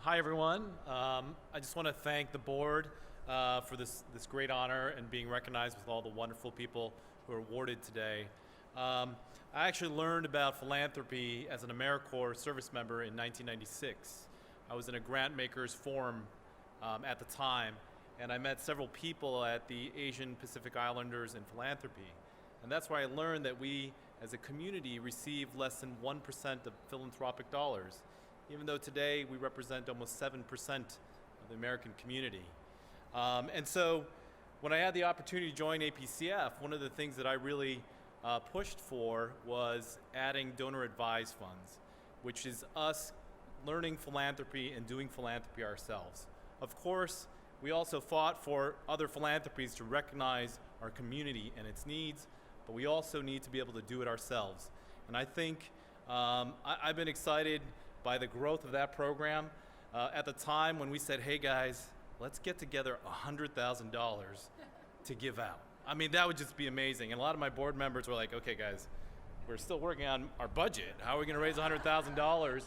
C: Hi, everyone. I just want to thank the board for this great honor and being recognized with all the wonderful people who are awarded today. I actually learned about philanthropy as an AmeriCorps service member in 1996. I was in a grant makers forum at the time, and I met several people at the Asian Pacific Islanders in philanthropy. And that's where I learned that we, as a community, receive less than 1% of philanthropic dollars, even though today we represent almost 7% of the American community. And so when I had the opportunity to join APCF, one of the things that I really pushed for was adding donor-advised funds, which is us learning philanthropy and doing philanthropy ourselves. Of course, we also fought for other philanthropies to recognize our community and its needs, but we also need to be able to do it ourselves. And I think I've been excited by the growth of that program. At the time when we said, hey guys, let's get together $100,000 to give out. I mean, that would just be amazing. And a lot of my board members were like, okay guys, we're still working on our budget. How are we gonna raise $100,000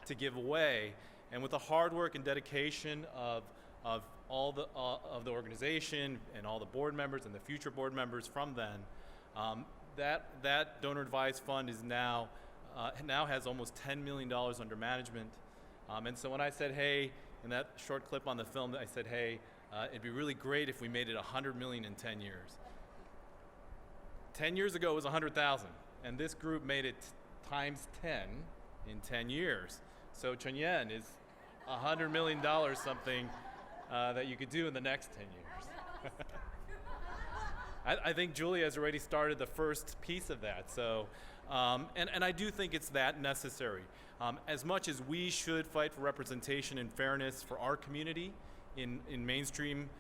C: to give away? And with the hard work and dedication of all the organization and all the board members and the future board members from then, that donor advised fund is now has almost $10 million under management. And so when I said, hey, in that short clip on the film, I said, hey, it'd be really great if we made it 100 million in 10 years. 10 years ago it was 100,000, and this group made it times 10 in 10 years. So Chunyen is $100 million something that you could do in the next 10 years. I think Julia has already started the first piece of that. So, and I do think it's that necessary. As much as we should fight for representation and fairness for our community in mainstream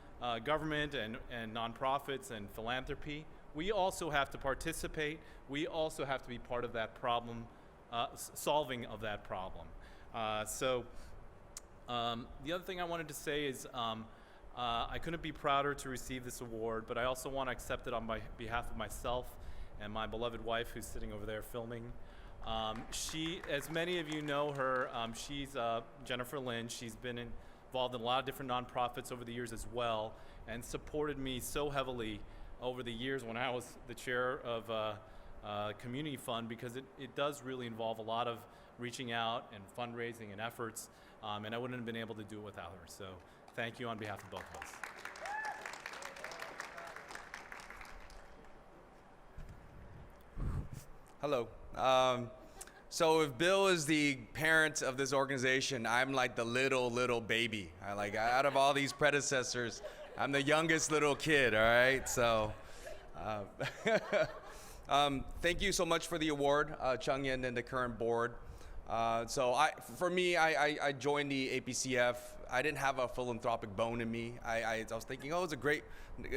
C: government and nonprofits and philanthropy, we also have to participate. We also have to be part of that problem, solving of that problem. The other thing I wanted to say is I couldn't be prouder to receive this award, but I also want to accept it on behalf of myself and my beloved wife, who's sitting over there filming. She, as many of you know her, she's Jennifer Lynn. She's been involved in a lot of different nonprofits over the years as well, and supported me so heavily over the years when I was the chair of Community Fund, because it does really involve a lot of reaching out and fundraising and efforts, and I wouldn't have been able to do it without her. So thank you on behalf of both of us.
D: Hello. So if Bill is the parent of this organization, I'm like the little baby. Out of all these predecessors, I'm the youngest little kid, all right? So thank you so much for the award, Chung Yin and the current board. For me, I joined the APCF. I didn't have a philanthropic bone in me. I was thinking, oh,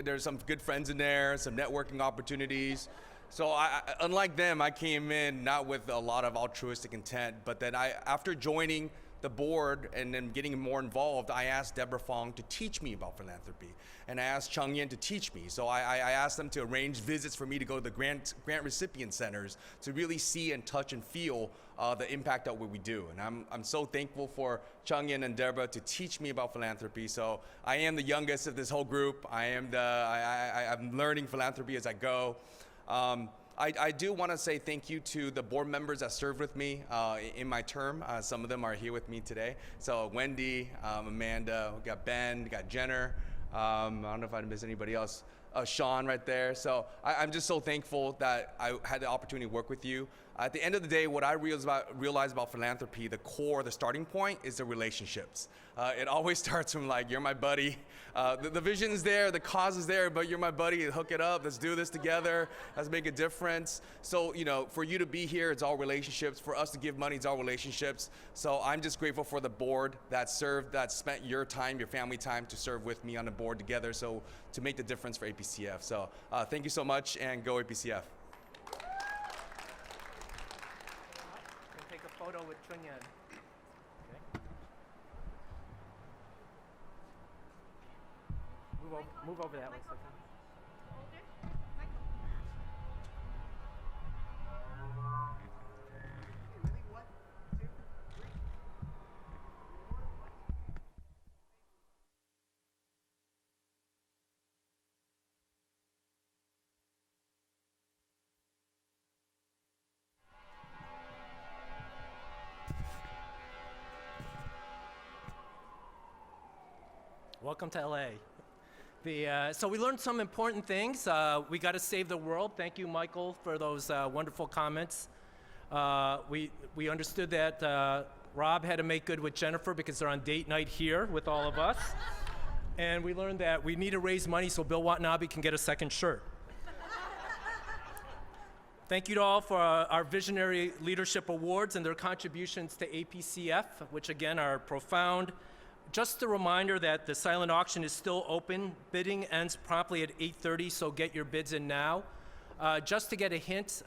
D: there's some good friends in there, some networking opportunities. So unlike them, I came in not with a lot of altruistic intent, but then after joining the board and then getting more involved, I asked Deborah Fong to teach me about philanthropy. And I asked Chung Yin to teach me. So I asked them to arrange visits for me to go to the grant recipient centers to really see and touch and feel the impact of what we do. And I'm so thankful for Chung Yin and Deborah to teach me about philanthropy. So I am the youngest of this whole group. I'm learning philanthropy as I go. I do want to say thank you to the board members that served with me in my term. Some of them are here with me today. So Wendy, Amanda, we got Ben, we got Jenner. I don't know if I missed anybody else. Sean right there. So I'm just so thankful that I had the opportunity to work with you. At the end of the day, what I realized about philanthropy, the core, the starting point is the relationships. It always starts from like, you're my buddy. The vision is there, the cause is there, but you're my buddy, hook it up, let's do this together, let's make a difference. So, for you to be here, it's all relationships. For us to give money, it's all relationships. So I'm just grateful for the board that spent your time, your family time to serve with me on the board together, so to make the difference for APCF. So thank you so much, and go APCF.
A: Take a photo with Chung Yin. Okay. Move over that way. Welcome to LA. So we learned some important things. We got to save the world. Thank you, Michael, for those wonderful comments. We understood that Rob had to make good with Jennifer because they're on date night here with all of us. And we learned that we need to raise money so Bill Watanabe can get a second shirt. Thank you to all for our Visionary Leadership Awards and their contributions to APCF, which again are profound. Just a reminder that the silent auction is still open. Bidding ends promptly at 8:30, so get your bids in now. Just to get a hint,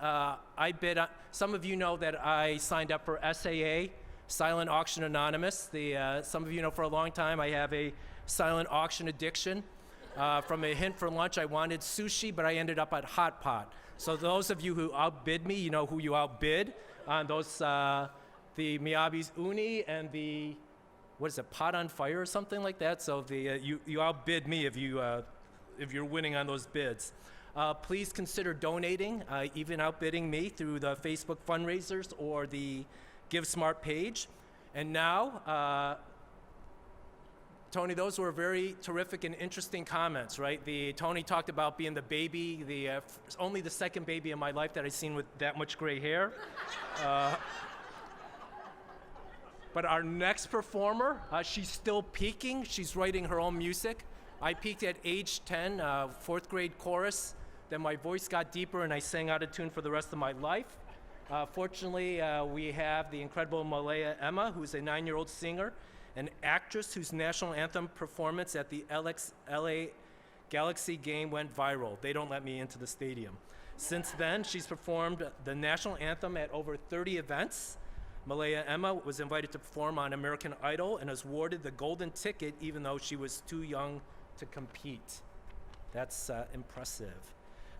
A: some of you know that I signed up for SAA, Silent Auction Anonymous. Some of you know for a long time I have a silent auction addiction. From a hint for lunch, I wanted sushi, but I ended up at Hot Pot. So those of you who outbid me, you know who you outbid on those, the Miyabi's Uni and the, what is it, Pot on Fire or something like that? So you outbid me if you're winning on those bids. Please consider donating, even outbidding me through the Facebook fundraisers or the Give Smart page. And now, Tony, those were very terrific and interesting comments, right? Tony talked about being the baby, only the second baby in my life that I've seen with that much gray hair. But our next performer, she's still peaking. She's writing her own music. I peaked at age 10, fourth grade chorus. Then my voice got deeper and I sang out of tune for the rest of my life. Fortunately, we have the incredible Malaya Emma, who's a 9-year-old singer, an actress whose national anthem performance at the LA Galaxy game went viral. They don't let me into the stadium. Since then, she's performed the national anthem at over 30 events. Malaya Emma was invited to perform on American Idol and was awarded the golden ticket even though she was too young to compete. That's impressive.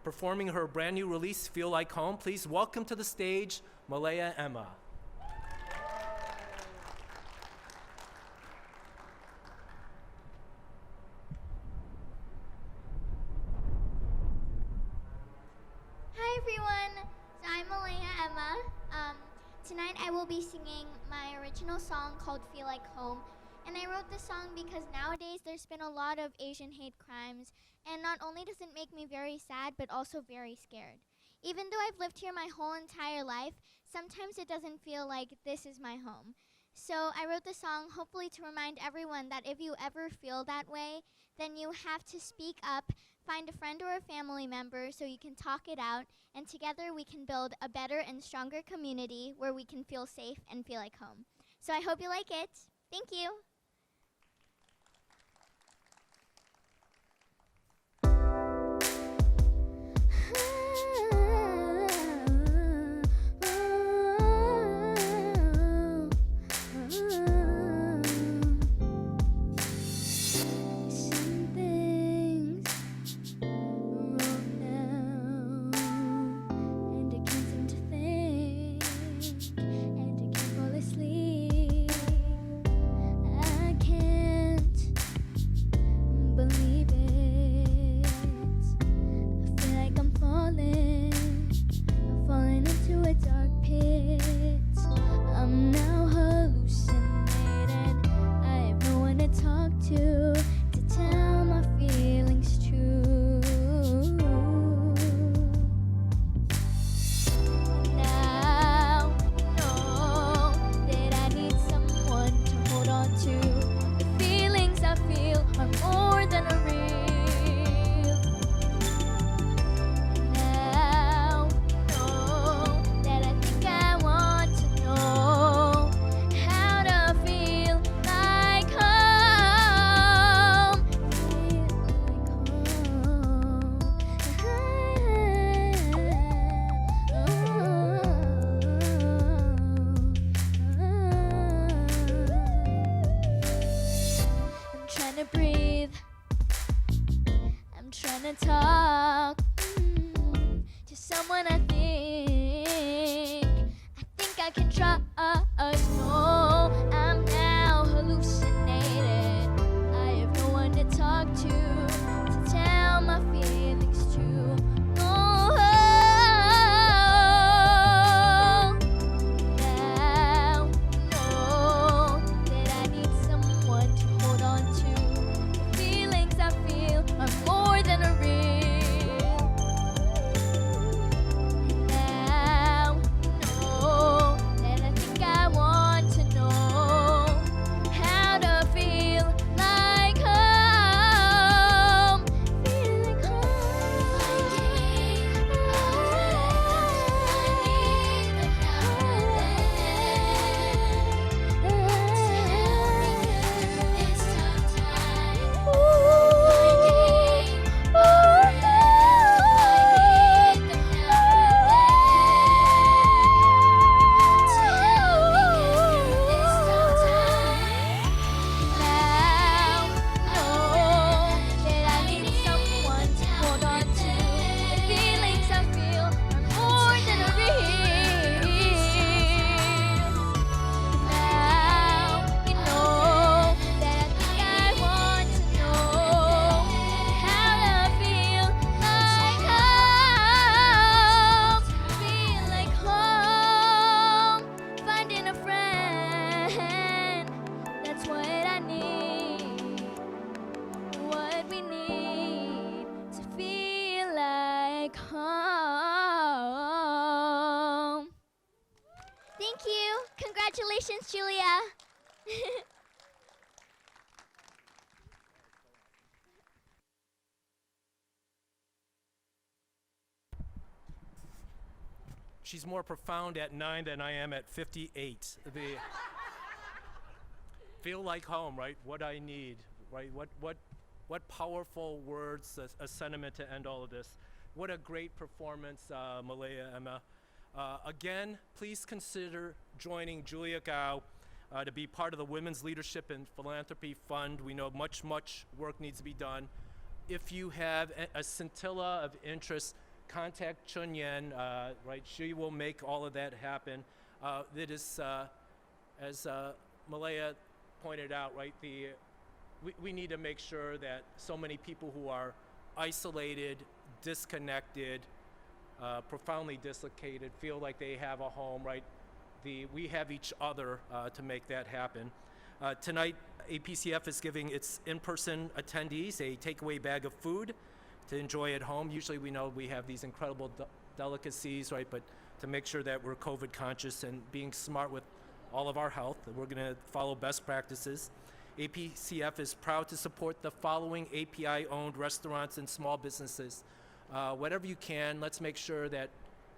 A: Performing her brand new release, Feel Like Home, please welcome to the stage, Malaya Emma.
E: Hi everyone, so I'm Malaya Emma. Tonight I will be singing my original song called Feel Like Home. And I wrote this song because nowadays there's been a lot of Asian hate crimes, and not only does it make me very sad, but also very scared. Even though I've lived here my whole entire life, sometimes it doesn't feel like this is my home. So I wrote the song hopefully to remind everyone that if you ever feel that way, then you have to speak up, find a friend or a family member so you can talk it out, and together we can build a better and stronger community where we can feel safe and feel like home. So I hope you like it. Thank you. Congratulations, Julia.
A: She's more profound at 9 than I am at 58. Feel like home, right? What I need, right? What powerful words, a sentiment to end all of this. What a great performance, Malaya, Emma. Again, please consider joining Julia Gao to be part of the Women's Leadership and Philanthropy Fund. We know much work needs to be done. If you have a scintilla of interest, contact Chun Yen, right? She will make all of that happen. It is, as Malaya pointed out, right? We need to make sure that so many people who are isolated, disconnected, profoundly dislocated, feel like they have a home, right? We have each other to make that happen. Tonight, APCF is giving its in-person attendees a takeaway bag of food to enjoy at home. Usually we know we have these incredible delicacies, right? But to make sure that we're COVID conscious and being smart with all of our health. We're going to follow best practices. APCF is proud to support the following API-owned restaurants and small businesses. Whatever you can, let's make sure that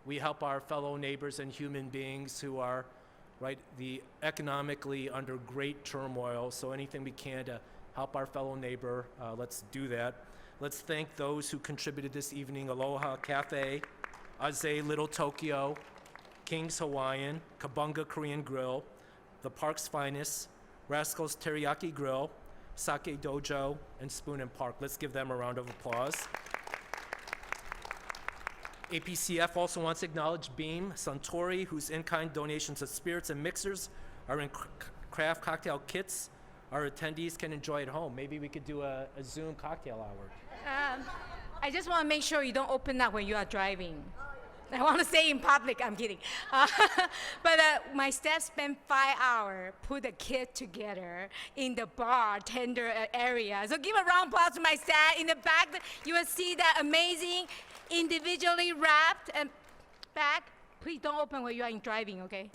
A: we help our fellow neighbors and human beings who are economically under great turmoil. So anything we can to help our fellow neighbor, let's do that. Let's thank those who contributed this evening: Aloha Cafe, Aze Little Tokyo, King's Hawaiian, Kabunga Korean Grill, The Park's Finest, Rascal's Teriyaki Grill, Sake Dojo, and Spoon and Park. Let's give them a round of applause. APCF also wants to acknowledge Beam Suntory, whose in-kind donations of spirits and mixers are in craft cocktail kits our attendees can enjoy at home. Maybe we could do a Zoom cocktail hour.
F: I just want to make sure you don't open that when you are driving. I want to say in public, I'm kidding. But my staff spent 5 hours put the kit together in the bartender area. So give a round of applause to my staff. In the back, you will see that amazing individually wrapped and bag. Please don't open when you are in driving, okay?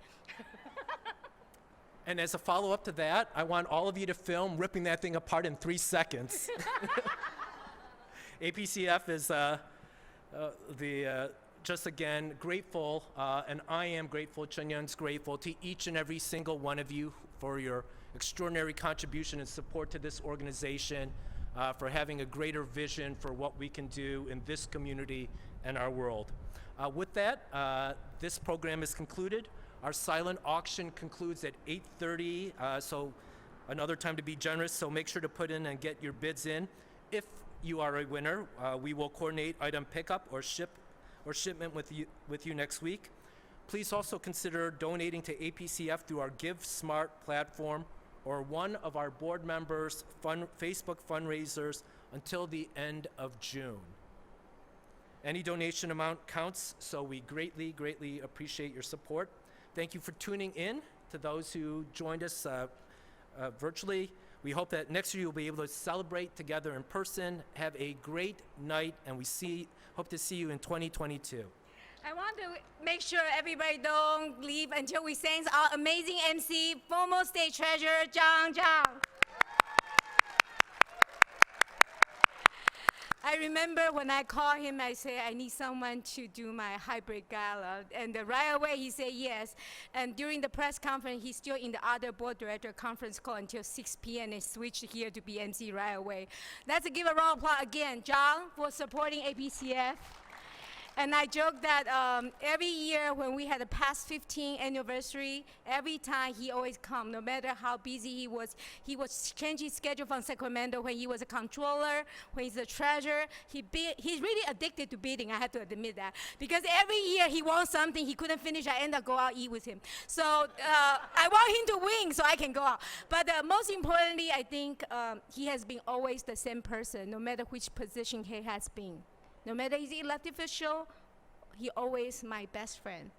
A: And as a follow-up to that, I want all of you to film ripping that thing apart in 3 seconds. APCF is just again grateful, and I am grateful, Chunhyun's grateful to each and every single one of you for your extraordinary contribution and support to this organization, for having a greater vision for what we can do in this community and our world. With that, this program is concluded. Our silent auction concludes at 8:30, so another time to be generous, so make sure to put in and get your bids in. If you are a winner, we will coordinate item pickup or shipment with you next week. Please also consider donating to APCF through our Give Smart platform or one of our board members' Facebook fundraisers until the end of June. Any donation amount counts, so we greatly, greatly appreciate your support. Thank you for tuning in. To those who joined us virtually, we hope that next year you'll be able to celebrate together in person. Have a great night, and we hope to see you in 2022.
F: I want to make sure everybody don't leave until we thank our amazing MC, former state treasurer, Zhang. I remember when I called him, I said, I need someone to do my hybrid gala. And right away, he said yes. And during the press conference, he's still in the other board director conference call until 6 p.m. and switched here to be MC right away. Let's give a round of applause again, John, for supporting APCF. And I joke that every year when we had the past 15th anniversary, every time he always come, no matter how busy he was changing schedule from Sacramento when he was a controller, when he's a treasurer. He's really addicted to bidding, I have to admit that. Because every year he wants something, he couldn't finish, I end up go out eat with him. So I want him to win so I can go out. But most importantly, I think he has been always the same person, no matter which position he has been. No matter he's elected official, he always my best friend.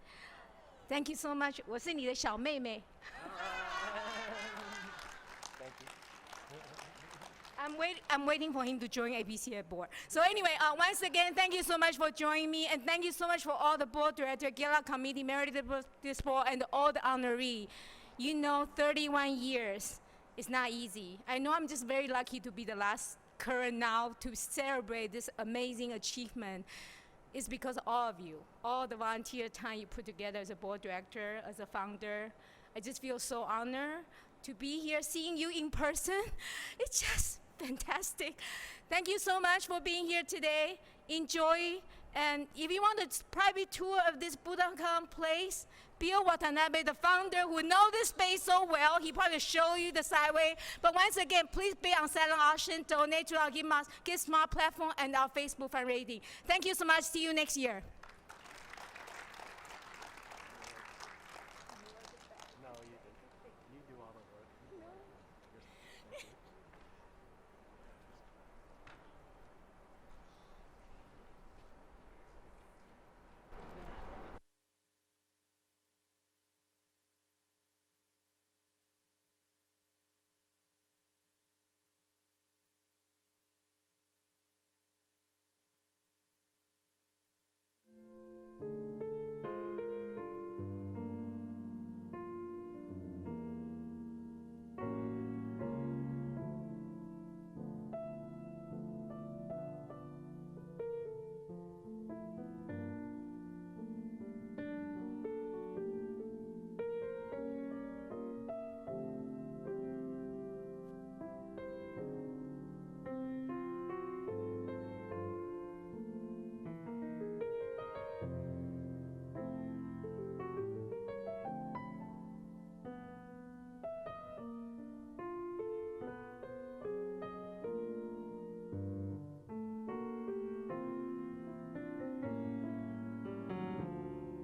F: Thank you so much. 我是你的小妹妹. I'm waiting for him to join APCF board. So anyway, once again, thank you so much for joining me, and thank you so much for all the board director, Gala committee, this board, and all the honoree. 31 years is not easy. I know I'm just very lucky to be the last current now to celebrate this amazing achievement. Is because of all of you, all the volunteer time you put together as a board director, as a founder. I just feel so honored to be here, seeing you in person. It's just fantastic. Thank you so much for being here today. Enjoy. And if you want a private tour of this Budokan place, Bill Watanabe, the founder, who knows this space so well, he probably show you the sideway. But once again, please bid on silent auction, donate to our Give Smart platform and our Facebook fundraising. Thank you so much. See you next year.